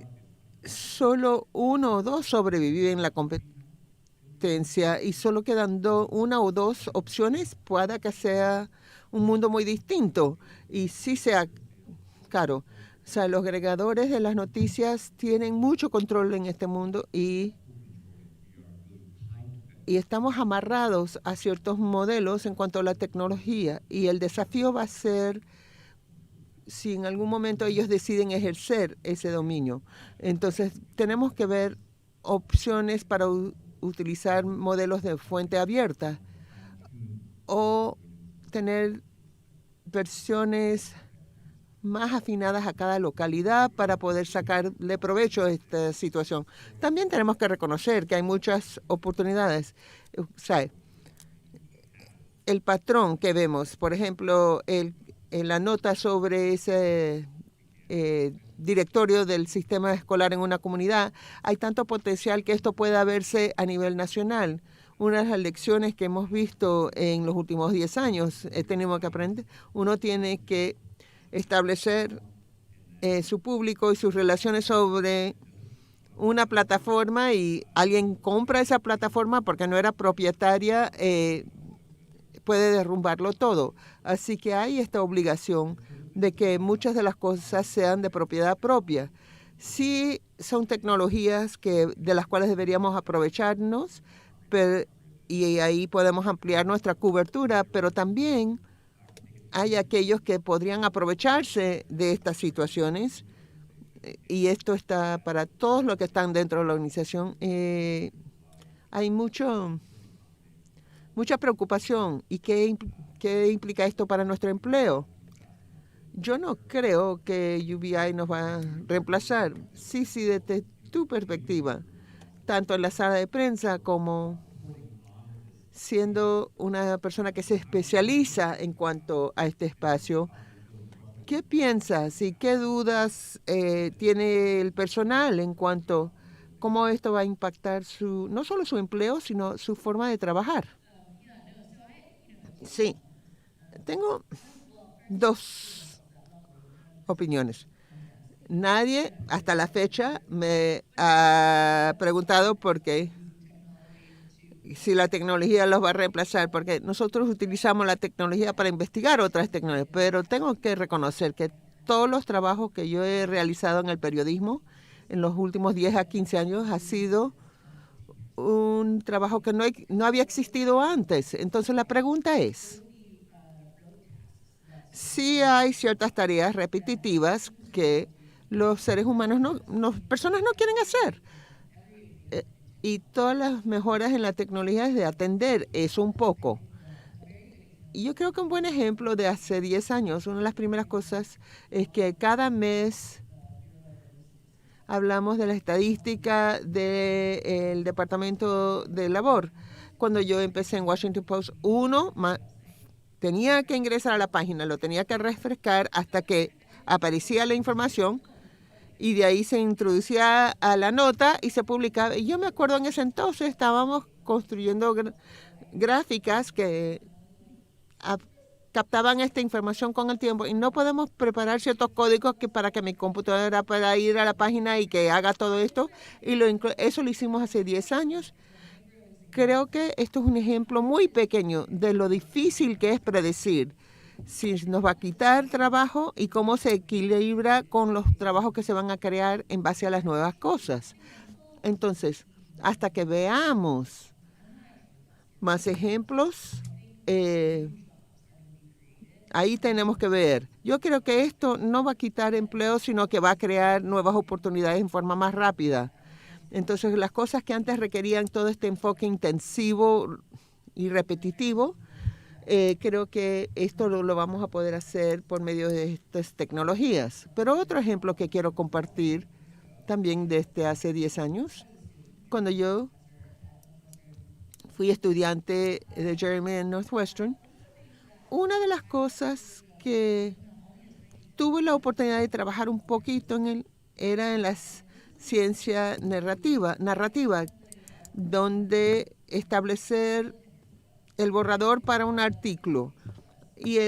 solo 1 o 2 sobreviven la competencia y solo quedan 1 o 2 opciones, pueda que sea un mundo muy distinto y sí sea caro. O sea, los agregadores de las noticias tienen mucho control en este mundo, y estamos amarrados a ciertos modelos en cuanto a la tecnología, y el desafío va a ser si en algún momento ellos deciden ejercer ese dominio. Entonces, tenemos que ver opciones para utilizar modelos de fuente abierta o tener versiones más afinadas a cada localidad para poder sacarle provecho a esta situación. También tenemos que reconocer que hay muchas oportunidades. O sea, el patrón que vemos, por ejemplo, en la nota sobre ese directorio del sistema escolar en una comunidad, hay tanto potencial que esto pueda verse a nivel nacional. Una de las lecciones que hemos visto en los últimos 10 años, tenemos que aprender, uno tiene que establecer su público y sus relaciones sobre una plataforma, y alguien compra esa plataforma porque no era propietaria, puede derrumbarlo todo. Así que hay esta obligación de que muchas de las cosas sean de propiedad propia. Sí son tecnologías de las cuales deberíamos aprovecharnos, y ahí podemos ampliar nuestra cobertura, pero también hay aquellos que podrían aprovecharse de estas situaciones, y esto está para todos los que están dentro de la organización. Hay mucha preocupación. ¿Y qué implica esto para nuestro empleo? Yo no creo que UBI nos va a reemplazar. Sí, desde tu perspectiva, tanto en la sala de prensa como siendo una persona que se especializa en cuanto a este espacio, ¿qué piensas y qué dudas tiene el personal en cuanto a cómo esto va a impactar no solo su empleo, sino su forma de trabajar? Sí, tengo 2 opiniones. Nadie hasta la fecha me ha preguntado por qué, si la tecnología los va a reemplazar, porque nosotros utilizamos la tecnología para investigar otras tecnologías, pero tengo que reconocer que todos los trabajos que yo he realizado en el periodismo en los últimos 10 a 15 años ha sido un trabajo que no había existido antes. Entonces la pregunta es, si hay ciertas tareas repetitivas que los seres humanos personas no quieren hacer. y todas las mejoras en la tecnología es de atender eso un poco. Y yo creo que un buen ejemplo de hace 10 años, una de las primeras cosas es que cada mes hablamos de la estadística del Departamento de Labor. Cuando yo empecé en Washington Post, tenía que ingresar a la página, lo tenía que refrescar hasta que aparecía la información y de ahí se introducía a la nota y se publicaba. Y yo me acuerdo en ese entonces estábamos construyendo gráficas que captaban esta información con el tiempo y no podemos preparar ciertos códigos para que mi computadora pueda ir a la página y que haga todo esto. Y eso lo hicimos hace 10 años. Creo que esto es un ejemplo muy pequeño de lo difícil que es predecir si nos va a quitar trabajo y cómo se equilibra con los trabajos que se van a crear en base a las nuevas cosas. Entonces, hasta que veamos más ejemplos, ahí tenemos que ver. Yo creo que esto no va a quitar empleo, sino que va a crear nuevas oportunidades en forma más rápida. Entonces, las cosas que antes requerían todo este enfoque intensivo y repetitivo, creo que esto lo vamos a poder hacer por medio de estas tecnologías. Pero otro ejemplo que quiero compartir también desde hace 10 años, cuando yo fui estudiante de Jeremy en Northwestern, una de las cosas que tuve la oportunidad de trabajar un poquito era en la ciencia narrativa, donde establecer el borrador para un artículo. Y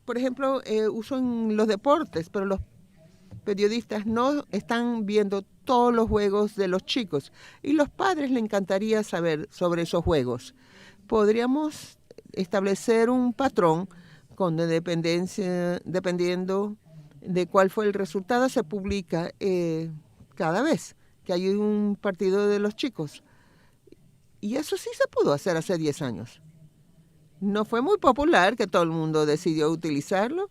por ejemplo, uso en los deportes, pero los periodistas no están viendo todos los juegos de los chicos y los padres les encantaría saber sobre esos juegos. Podríamos establecer un patrón donde dependiendo de cuál fue el resultado, se publica cada vez que hay un partido de los chicos. Y eso sí se pudo hacer hace 10 años. No fue muy popular, que todo el mundo decidió utilizarlo,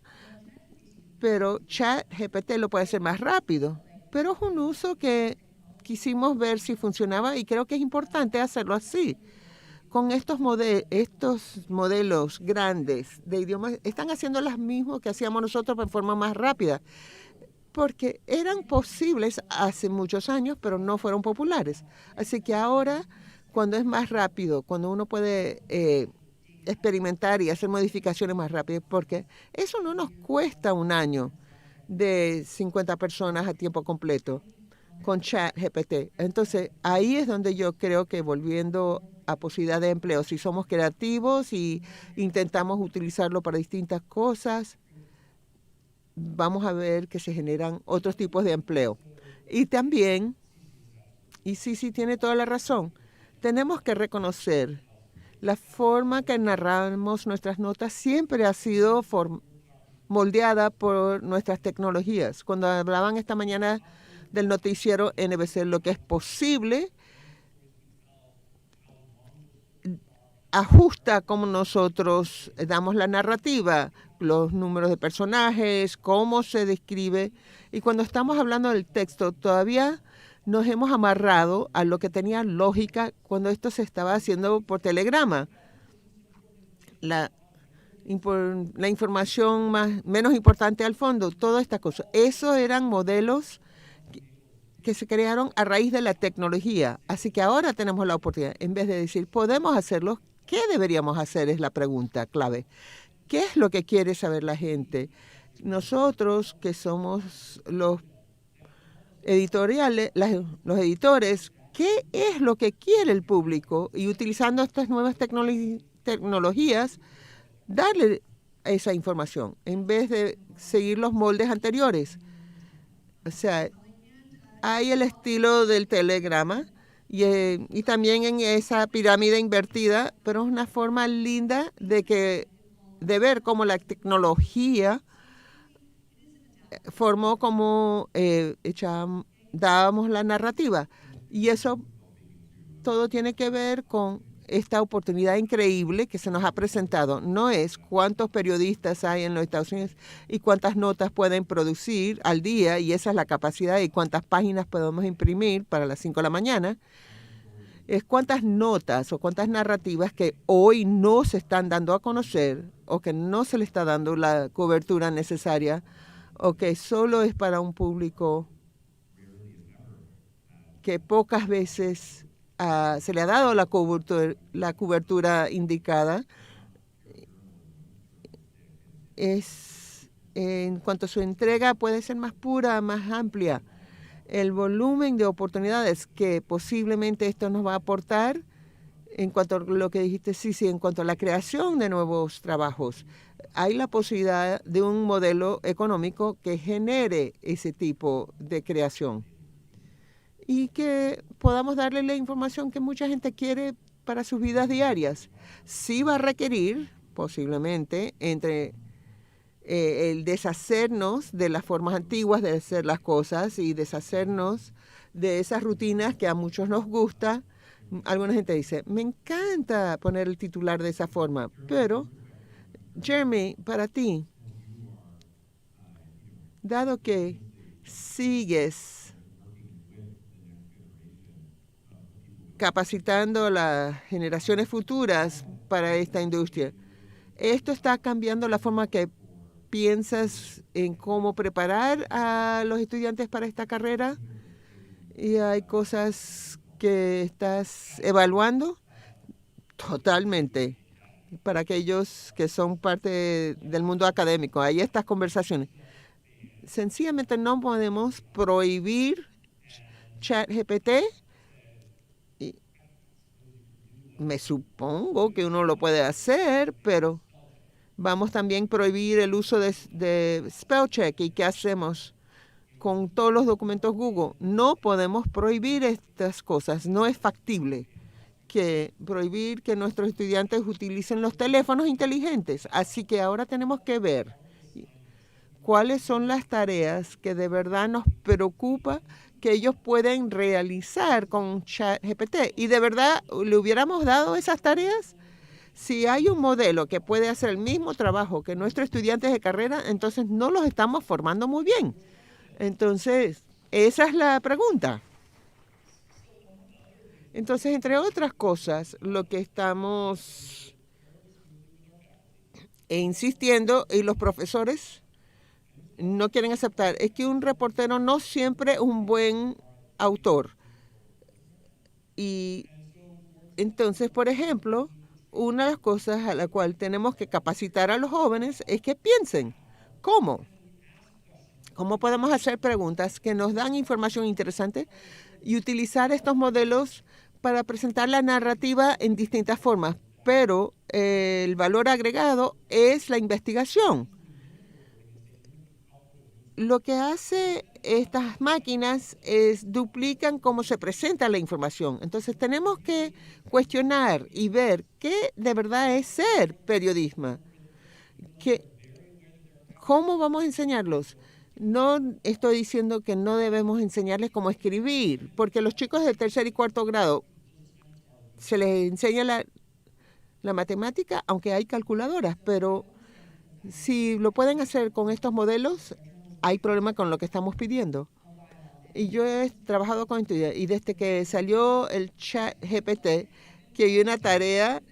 pero ChatGPT lo puede hacer más rápido. Pero es un uso que quisimos ver si funcionaba y creo que es importante hacerlo así. Con estos modelos grandes de idiomas, están haciendo las mismas que hacíamos nosotros de forma más rápida, porque eran posibles hace muchos años, pero no fueron populares. Así que ahora, cuando es más rápido, cuando uno puede experimentar y hacer modificaciones más rápidas, porque eso no nos cuesta un año de 50 personas a tiempo completo con ChatGPT. Entonces, ahí es donde yo creo que volviendo a posibilidad de empleo, si somos creativos y intentamos utilizarlo para distintas cosas, vamos a ver que se generan otros tipos de empleo. Y también, y sí tiene toda la razón, tenemos que reconocer la forma que narramos nuestras notas siempre ha sido moldeada por nuestras tecnologías. Cuando hablaban esta mañana del noticiero NBC, lo que es posible ajusta como nosotros damos la narrativa, los números de personajes, cómo se describe. Y cuando estamos hablando del texto, todavía nos hemos amarrado a lo que tenía lógica cuando esto se estaba haciendo por telegrama. La información menos importante al fondo, toda esta cosa. Esos eran modelos que se crearon a raíz de la tecnología. Así que ahora tenemos la oportunidad, en vez de decir, podemos hacerlo, ¿qué deberíamos hacer? Es la pregunta clave. ¿Qué es lo que quiere saber la gente? Nosotros, que somos los los editores, ¿qué es lo que quiere el público? Y utilizando estas nuevas tecnologías, darle esa información, en vez de seguir los moldes anteriores. O sea, hay el estilo del telegrama y también en esa pirámide invertida, pero es una forma linda de ver cómo la tecnología formó como dábamos la narrativa. Y eso todo tiene que ver con esta oportunidad increíble que se nos ha presentado. No es cuántos periodistas hay en los Estados Unidos y cuántas notas pueden producir al día, y esa es la capacidad, y cuántas páginas podemos imprimir para las 5 de la mañana. Es cuántas notas o cuántas narrativas que hoy no se están dando a conocer o que no se le está dando la cobertura necesaria o que solo es para un público que pocas veces se le ha dado la cobertura indicada. En cuanto a su entrega puede ser más pura, más amplia. El volumen de oportunidades que posiblemente esto nos va a aportar, en cuanto a lo que dijiste, sí, en cuanto a la creación de nuevos trabajos, hay la posibilidad de un modelo económico que genere ese tipo de creación y que podamos darle la información que mucha gente quiere para sus vidas diarias. Sí va a requerir, posiblemente, entre el deshacernos de las formas antiguas de hacer las cosas y deshacernos de esas rutinas que a muchos nos gusta. Alguna gente dice, me encanta poner el titular de esa forma, pero, Jeremy, para ti, dado que sigues capacitando a las generaciones futuras para esta industria, ¿esto está cambiando la forma que piensas en cómo preparar a los estudiantes para esta carrera? ¿Y hay cosas que estás evaluando? Totalmente. Para aquellos que son parte del mundo académico, hay estas conversaciones. Sencillamente no podemos prohibir ChatGPT. Me supongo que uno lo puede hacer, pero vamos también a prohibir el uso de spell check. ¿Y qué hacemos con todos los documentos Google? No podemos prohibir estas cosas. No es factible prohibir que nuestros estudiantes utilicen los teléfonos inteligentes. Así que ahora tenemos que ver cuáles son las tareas que de verdad nos preocupa que ellos pueden realizar con ChatGPT. Y de verdad, ¿le hubiéramos dado esas tareas? Si hay un modelo que puede hacer el mismo trabajo que nuestros estudiantes de carrera, entonces no los estamos formando muy bien. Entonces, esa es la pregunta. Entonces, entre otras cosas, lo que estamos insistiendo, y los profesores no quieren aceptar, es que un reportero no siempre es un buen autor. Y entonces, por ejemplo, una de las cosas a la cual tenemos que capacitar a los jóvenes es que piensen. ¿Cómo? ¿Cómo podemos hacer preguntas que nos dan información interesante y utilizar estos modelos para presentar la narrativa en distintas formas? Pero el valor agregado es la investigación. Lo que hace estas máquinas es duplican cómo se presenta la información. Entonces tenemos que cuestionar y ver qué de verdad es ser periodismo. ¿Cómo vamos a enseñarlos? No estoy diciendo que no debemos enseñarles cómo escribir, porque los chicos de tercer y cuarto grado se les enseña la matemática, aunque hay calculadoras, pero si lo pueden hacer con estos modelos, hay problema con lo que estamos pidiendo. Y yo he trabajado con estudiantes y desde que salió el ChatGPT, que hay una tarea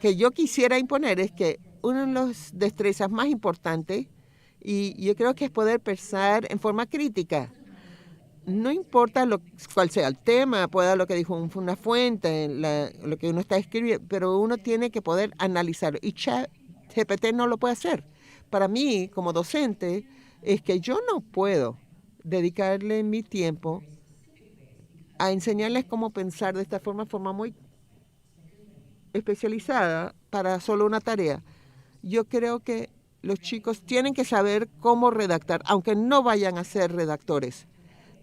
que yo quisiera imponer, es que una de las destrezas más importantes, y yo creo que es poder pensar en forma crítica. No importa cuál sea el tema, pueda lo que dijo una fuente, lo que uno está escribiendo, pero uno tiene que poder analizar. Y ChatGPT no lo puede hacer. Para mí, como docente, es que yo no puedo dedicarle mi tiempo a enseñarles cómo pensar de esta forma muy especializada para solo una tarea. Yo creo que los chicos tienen que saber cómo redactar, aunque no vayan a ser redactores.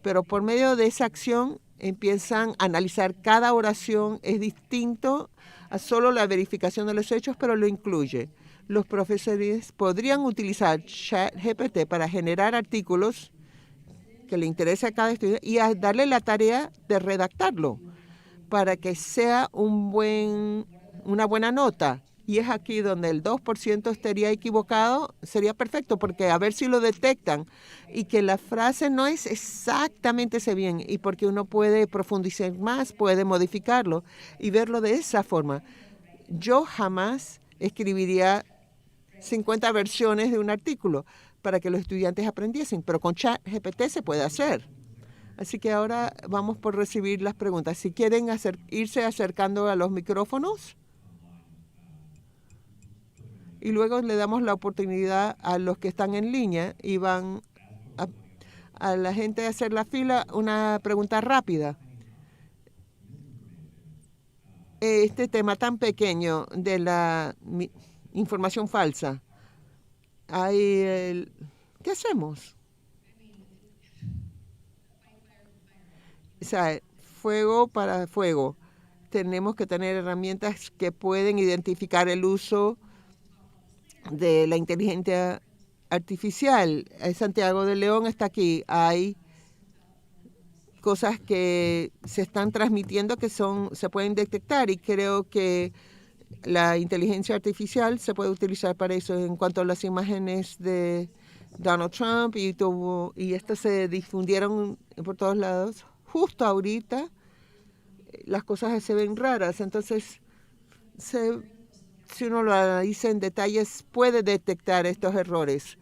Pero por medio de esa acción empiezan a analizar cada oración. Es distinto a solo la verificación de los hechos, pero lo incluye. Los profesores podrían utilizar ChatGPT para generar artículos que le interese a cada estudiante y a darle la tarea de redactarlo. para que sea una buena nota. Y es aquí donde el 2% estaría equivocado, sería perfecto, porque a ver si lo detectan y que la frase no es exactamente ese bien, y porque uno puede profundizar más, puede modificarlo y verlo de esa forma. Yo jamás escribiría 50 versiones de un artículo para que los estudiantes aprendiesen, pero con ChatGPT se puede hacer. Así que ahora vamos por recibir las preguntas. Si quieren irse acercando a los micrófonos. Y luego le damos la oportunidad a los que están en línea y van a la gente a hacer la fila una pregunta rápida. Este tema tan pequeño de la información falsa, ¿qué hacemos? O sea, fuego para fuego. Tenemos que tener herramientas que pueden identificar el uso de la inteligencia artificial. Santiago de León está aquí. Hay cosas que se están transmitiendo que se pueden detectar, y creo que la inteligencia artificial se puede utilizar para eso. En cuanto a las imágenes de Donald Trump y estas se difundieron por todos lados, justo ahorita las cosas se ven raras. Entonces, si uno lo analiza en detalles, puede detectar estos errores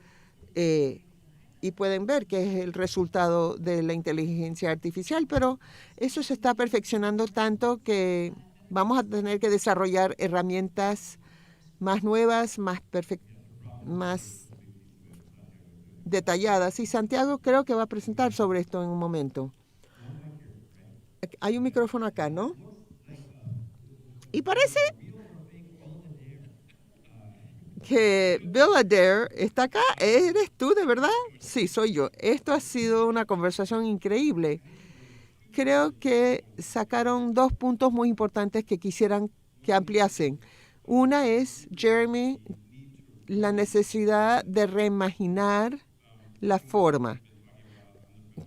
y pueden ver que es el resultado de la inteligencia artificial, pero eso se está perfeccionando tanto que vamos a tener que desarrollar herramientas más nuevas, más detalladas. Y Santiago creo que va a presentar sobre esto en un momento. Hay un micrófono acá, ¿no? Y parece que Bill Adair está acá. ¿Eres tú de verdad? Sí, soy yo. Esto ha sido una conversación increíble. Creo que sacaron 2 puntos muy importantes que quisieran que ampliasen. Una es, Jeremy, la necesidad de reimaginar la forma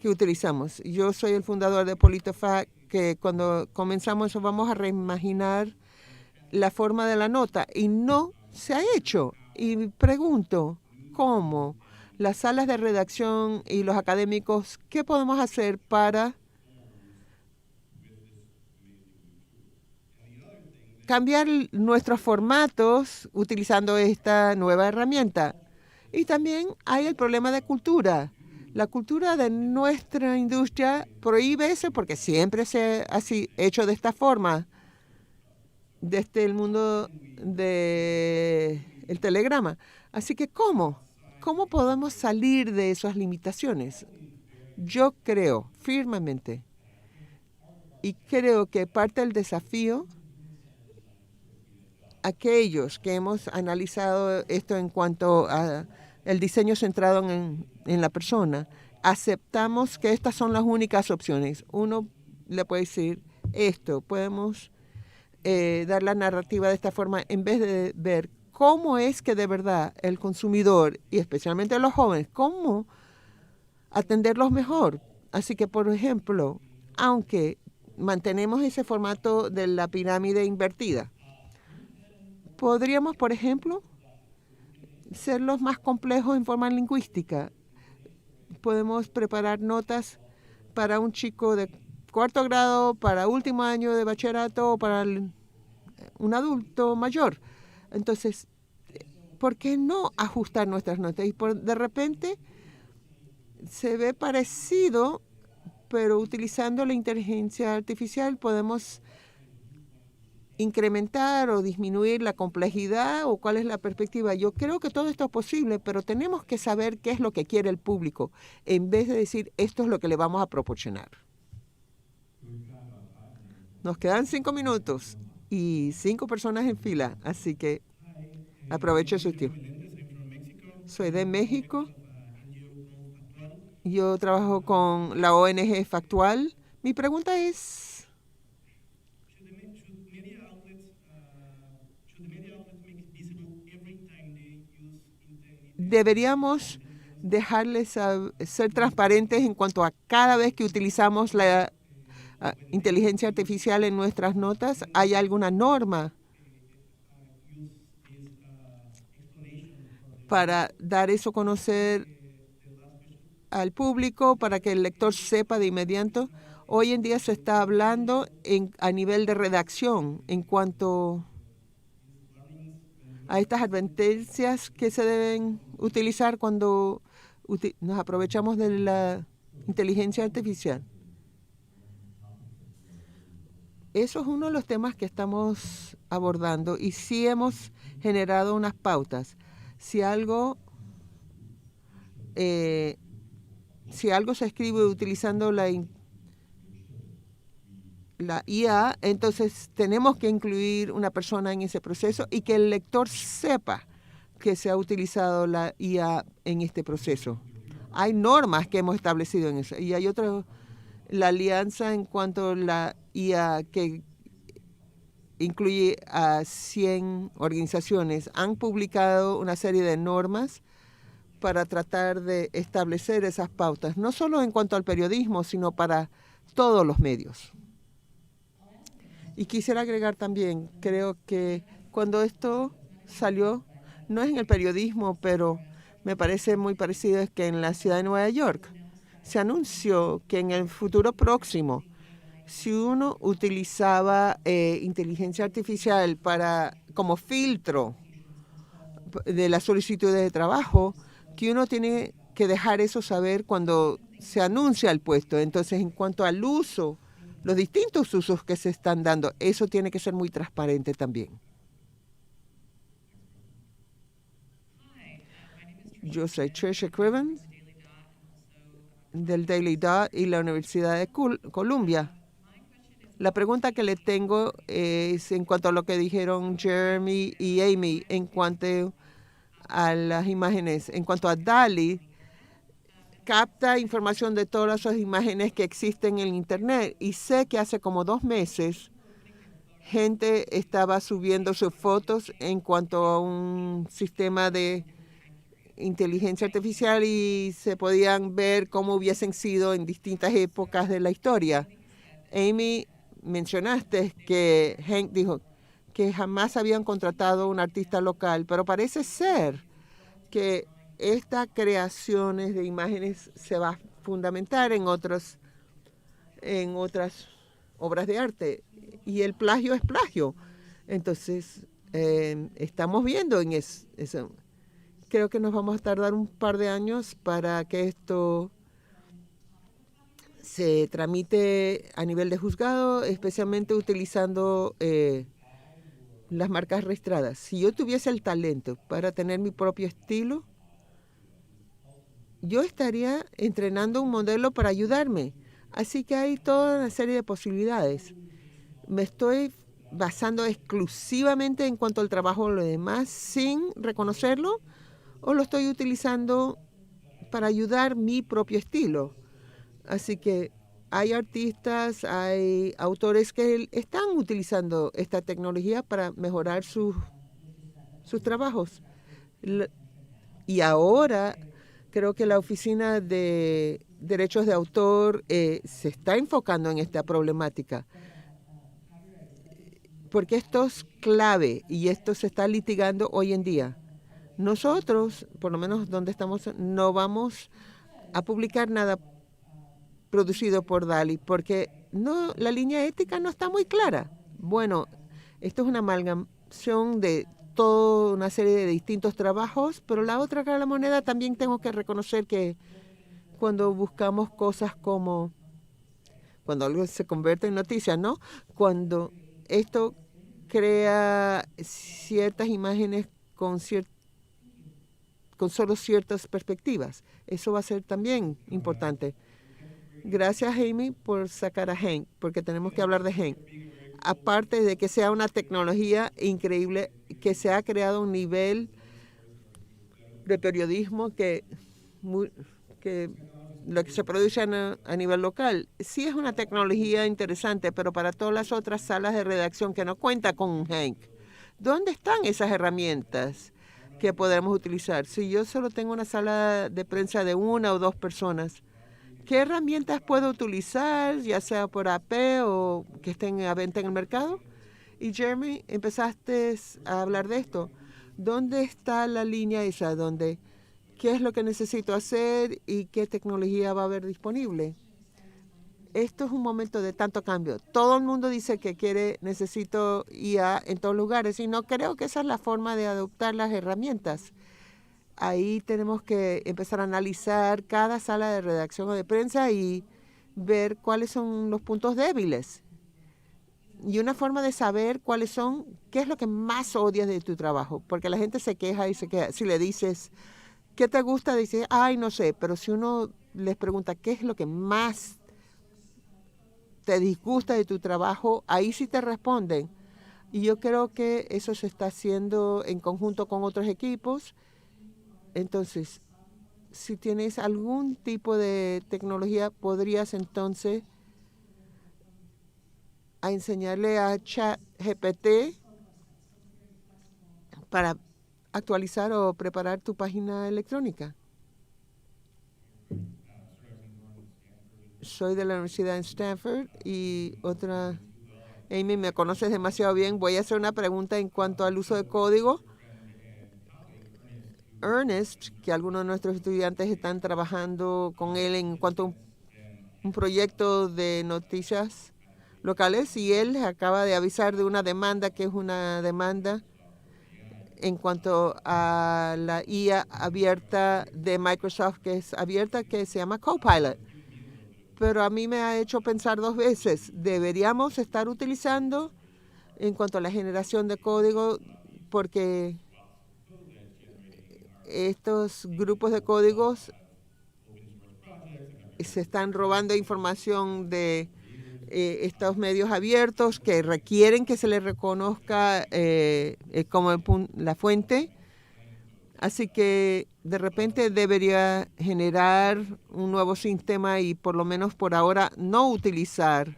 que utilizamos. Yo soy el fundador de PolitiFact, que cuando comenzamos eso vamos a reimaginar la forma de la nota, y no se ha hecho. Y pregunto, ¿cómo? Las salas de redacción y los académicos, ¿qué podemos hacer para cambiar nuestros formatos utilizando esta nueva herramienta? Y también hay el problema de cultura. La cultura de nuestra industria prohíbe eso porque siempre se ha hecho de esta forma, desde el mundo del telegrama. Así que, ¿cómo podemos salir de esas limitaciones? Yo creo firmemente, y creo que parte del desafío, aquellos que hemos analizado esto en cuanto a el diseño centrado en la persona, aceptamos que estas son las únicas opciones. Uno le puede decir esto, podemos dar la narrativa de esta forma, en vez de ver cómo es que de verdad el consumidor, y especialmente los jóvenes, cómo atenderlos mejor. Así que, por ejemplo, aunque mantenemos ese formato de la pirámide invertida, podríamos, por ejemplo, ser los más complejos en forma lingüística. Podemos preparar notas para un chico de 4º grado, para último año de bachillerato, o para un adulto mayor. Entonces, ¿por qué no ajustar nuestras notas? Y de repente se ve parecido, pero utilizando la inteligencia artificial podemos incrementar o disminuir la complejidad, o cuál es la perspectiva. Yo creo que todo esto es posible, pero tenemos que saber qué es lo que quiere el público, en vez de decir esto es lo que le vamos a proporcionar. Nos quedan 5 minutos y 5 personas en fila, así que aproveche su tiempo. Soy de México. Yo trabajo con la ONG Factual. Mi pregunta es, ¿deberíamos dejarles ser transparentes en cuanto a cada vez que utilizamos la inteligencia artificial en nuestras notas? ¿Hay alguna norma para dar eso a conocer al público, para que el lector sepa de inmediato? Hoy en día se está hablando a nivel de redacción en cuanto a estas advertencias que se deben utilizar cuando nos aprovechamos de la inteligencia artificial. Eso es uno de los temas que estamos abordando y sí hemos generado unas pautas. Si algo se escribe utilizando la IA, entonces tenemos que incluir una persona en ese proceso y que el lector sepa que se ha utilizado la IA en este proceso. Hay normas que hemos establecido en eso y hay otra, la alianza en cuanto a la IA que incluye a 100 organizaciones, han publicado una serie de normas para tratar de establecer esas pautas, no solo en cuanto al periodismo, sino para todos los medios. Y quisiera agregar también, creo que cuando esto salió, no es en el periodismo, pero me parece muy parecido, es que en la ciudad de Nueva York se anunció que en el futuro próximo, si uno utilizaba inteligencia artificial como filtro de las solicitudes de trabajo, que uno tiene que dejar eso saber cuando se anuncia el puesto. Entonces, en cuanto al uso, los distintos usos que se están dando, eso tiene que ser muy transparente también. Yo soy Tricia Criven del Daily Dot y la Universidad de Columbia. La pregunta que le tengo es en cuanto a lo que dijeron Jeremy y Amy en cuanto a las imágenes. En cuanto a DALL-E, capta información de todas las imágenes que existen en Internet. Y sé que hace como 2 meses gente estaba subiendo sus fotos en cuanto a un sistema de inteligencia artificial y se podían ver cómo hubiesen sido en distintas épocas de la historia. Amy, mencionaste que Hank dijo que jamás habían contratado a un artista local, pero parece ser que estas creaciones de imágenes se va a fundamentar en otras obras de arte. Y el plagio es plagio. Entonces, estamos viendo en eso. Creo que nos vamos a tardar un par de años para que esto se tramite a nivel de juzgado, especialmente utilizando las marcas registradas. Si yo tuviese el talento para tener mi propio estilo, yo estaría entrenando un modelo para ayudarme. Así que hay toda una serie de posibilidades. Me estoy basando exclusivamente en cuanto al trabajo de los demás sin reconocerlo, o lo estoy utilizando para ayudar mi propio estilo. Así que hay artistas, hay autores que están utilizando esta tecnología para mejorar sus trabajos. Y ahora creo que la Oficina de Derechos de Autor se está enfocando en esta problemática, porque esto es clave y esto se está litigando hoy en día. Nosotros, por lo menos donde estamos, no vamos a publicar nada producido por DALL-E porque la línea ética no está muy clara. Bueno, esto es una amalgamación de toda una serie de distintos trabajos, pero la otra cara de la moneda también tengo que reconocer que cuando buscamos cosas como, cuando algo se convierte en noticia, ¿no? Cuando esto crea ciertas imágenes con solo ciertas perspectivas, eso va a ser también importante. Gracias, Amy, por sacar a Hank, porque tenemos que hablar de Hank. Aparte de que sea una tecnología increíble, que se ha creado un nivel de periodismo que lo que se produce a nivel local, sí es una tecnología interesante, pero para todas las otras salas de redacción que no cuenta con Hank, ¿dónde están esas herramientas que podemos utilizar? Si yo solo tengo una sala de prensa de 1 o 2 personas, ¿qué herramientas puedo utilizar, ya sea por AP o que estén a venta en el mercado? Y Jeremy, empezaste a hablar de esto. ¿Dónde está la línea esa? ¿Qué es lo que necesito hacer y qué tecnología va a haber disponible? Esto es un momento de tanto cambio. Todo el mundo dice que necesito IA en todos lugares y no creo que esa es la forma de adoptar las herramientas. Ahí tenemos que empezar a analizar cada sala de redacción o de prensa y ver cuáles son los puntos débiles. Y una forma de saber qué es lo que más odias de tu trabajo, porque la gente se queja y se queja. Si le dices, ¿qué te gusta? Dice, ay, no sé, pero si uno les pregunta qué es lo que más te disgusta de tu trabajo, ahí sí te responden. Y yo creo que eso se está haciendo en conjunto con otros equipos. Entonces, si tienes algún tipo de tecnología, podrías entonces a enseñarle a ChatGPT para actualizar o preparar tu página electrónica. Soy de la Universidad de Stanford y otra, Amy, me conoces demasiado bien. Voy a hacer una pregunta en cuanto al uso de código. Ernest, que algunos de nuestros estudiantes están trabajando con él en cuanto a un proyecto de noticias locales, y él acaba de avisar de una demanda que es una demanda en cuanto a la IA abierta de Microsoft, que es abierta, que se llama Copilot. Pero a mí me ha hecho pensar dos veces, deberíamos estar utilizando en cuanto a la generación de código, porque estos grupos de códigos se están robando información de estos medios abiertos que requieren que se les reconozca como la fuente. Así que de repente debería generar un nuevo sistema y por lo menos por ahora no utilizar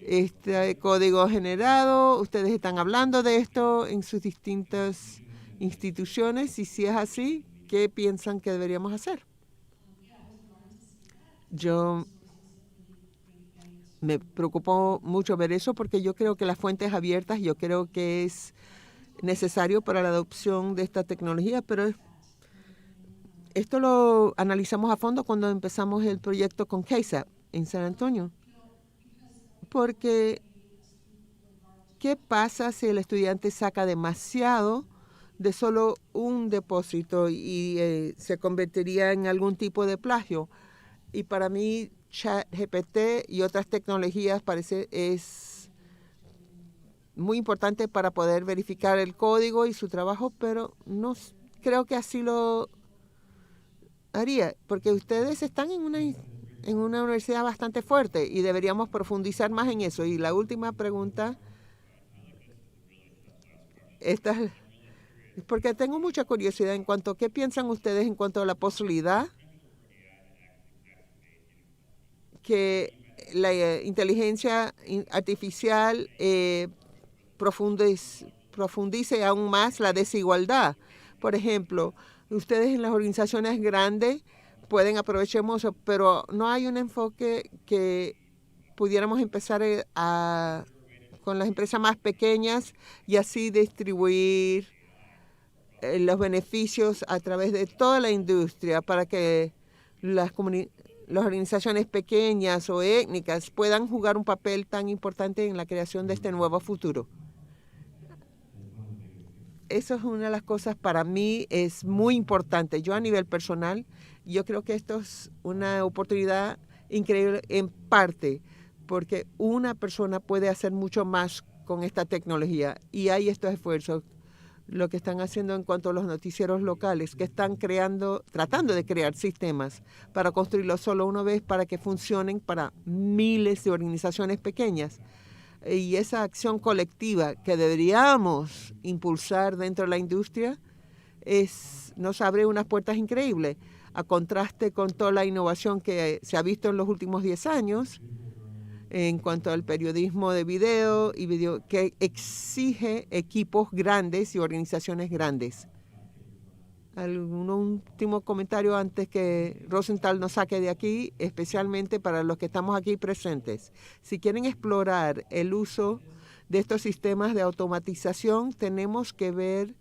este código generado. Ustedes están hablando de esto en sus distintas instituciones y si es así, ¿qué piensan que deberíamos hacer? Yo me preocupó mucho ver eso porque yo creo que las fuentes abiertas, yo creo que es necesario para la adopción de esta tecnología, pero esto lo analizamos a fondo cuando empezamos el proyecto con KSAP en San Antonio. Porque, ¿qué pasa si el estudiante saca demasiado de solo un depósito y se convertiría en algún tipo de plagio? Y para mí, ChatGPT y otras tecnologías es muy importante para poder verificar el código y su trabajo, pero no creo que así lo haría, porque ustedes están en una universidad bastante fuerte y deberíamos profundizar más en eso. Y la última pregunta, esta es porque tengo mucha curiosidad en cuanto a qué piensan ustedes en cuanto a la posibilidad que la inteligencia artificial profundice aún más la desigualdad. Por ejemplo, ustedes en las organizaciones grandes pueden aprovechemos, pero no hay un enfoque que pudiéramos empezar con las empresas más pequeñas y así distribuir los beneficios a través de toda la industria para que las organizaciones pequeñas o étnicas puedan jugar un papel tan importante en la creación de este nuevo futuro. Eso es una de las cosas para mí es muy importante. Yo a nivel personal, yo creo que esto es una oportunidad increíble en parte porque una persona puede hacer mucho más con esta tecnología y hay estos esfuerzos, lo que están haciendo en cuanto a los noticieros locales, que están tratando de crear sistemas para construirlos solo una vez para que funcionen para miles de organizaciones pequeñas. Y esa acción colectiva que deberíamos impulsar dentro de la industria nos abre unas puertas increíbles, a contraste con toda la innovación que se ha visto en los últimos 10 años en cuanto al periodismo de video que exige equipos grandes y organizaciones grandes. ¿Algún último comentario antes que Rosenthal nos saque de aquí, especialmente para los que estamos aquí presentes? Si quieren explorar el uso de estos sistemas de automatización, tenemos que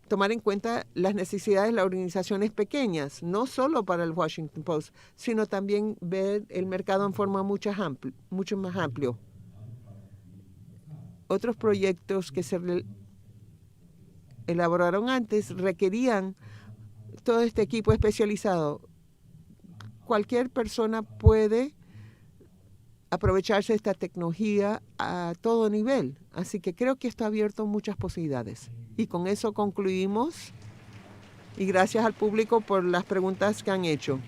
tomar en cuenta las necesidades de las organizaciones pequeñas, no solo para el Washington Post, sino también ver el mercado en forma mucho más amplio. Otros proyectos que se elaboraron antes requerían todo este equipo especializado. Cualquier persona puede aprovecharse de esta tecnología a todo nivel. Así que creo que esto ha abierto muchas posibilidades. Y con eso concluimos. Y gracias al público por las preguntas que han hecho.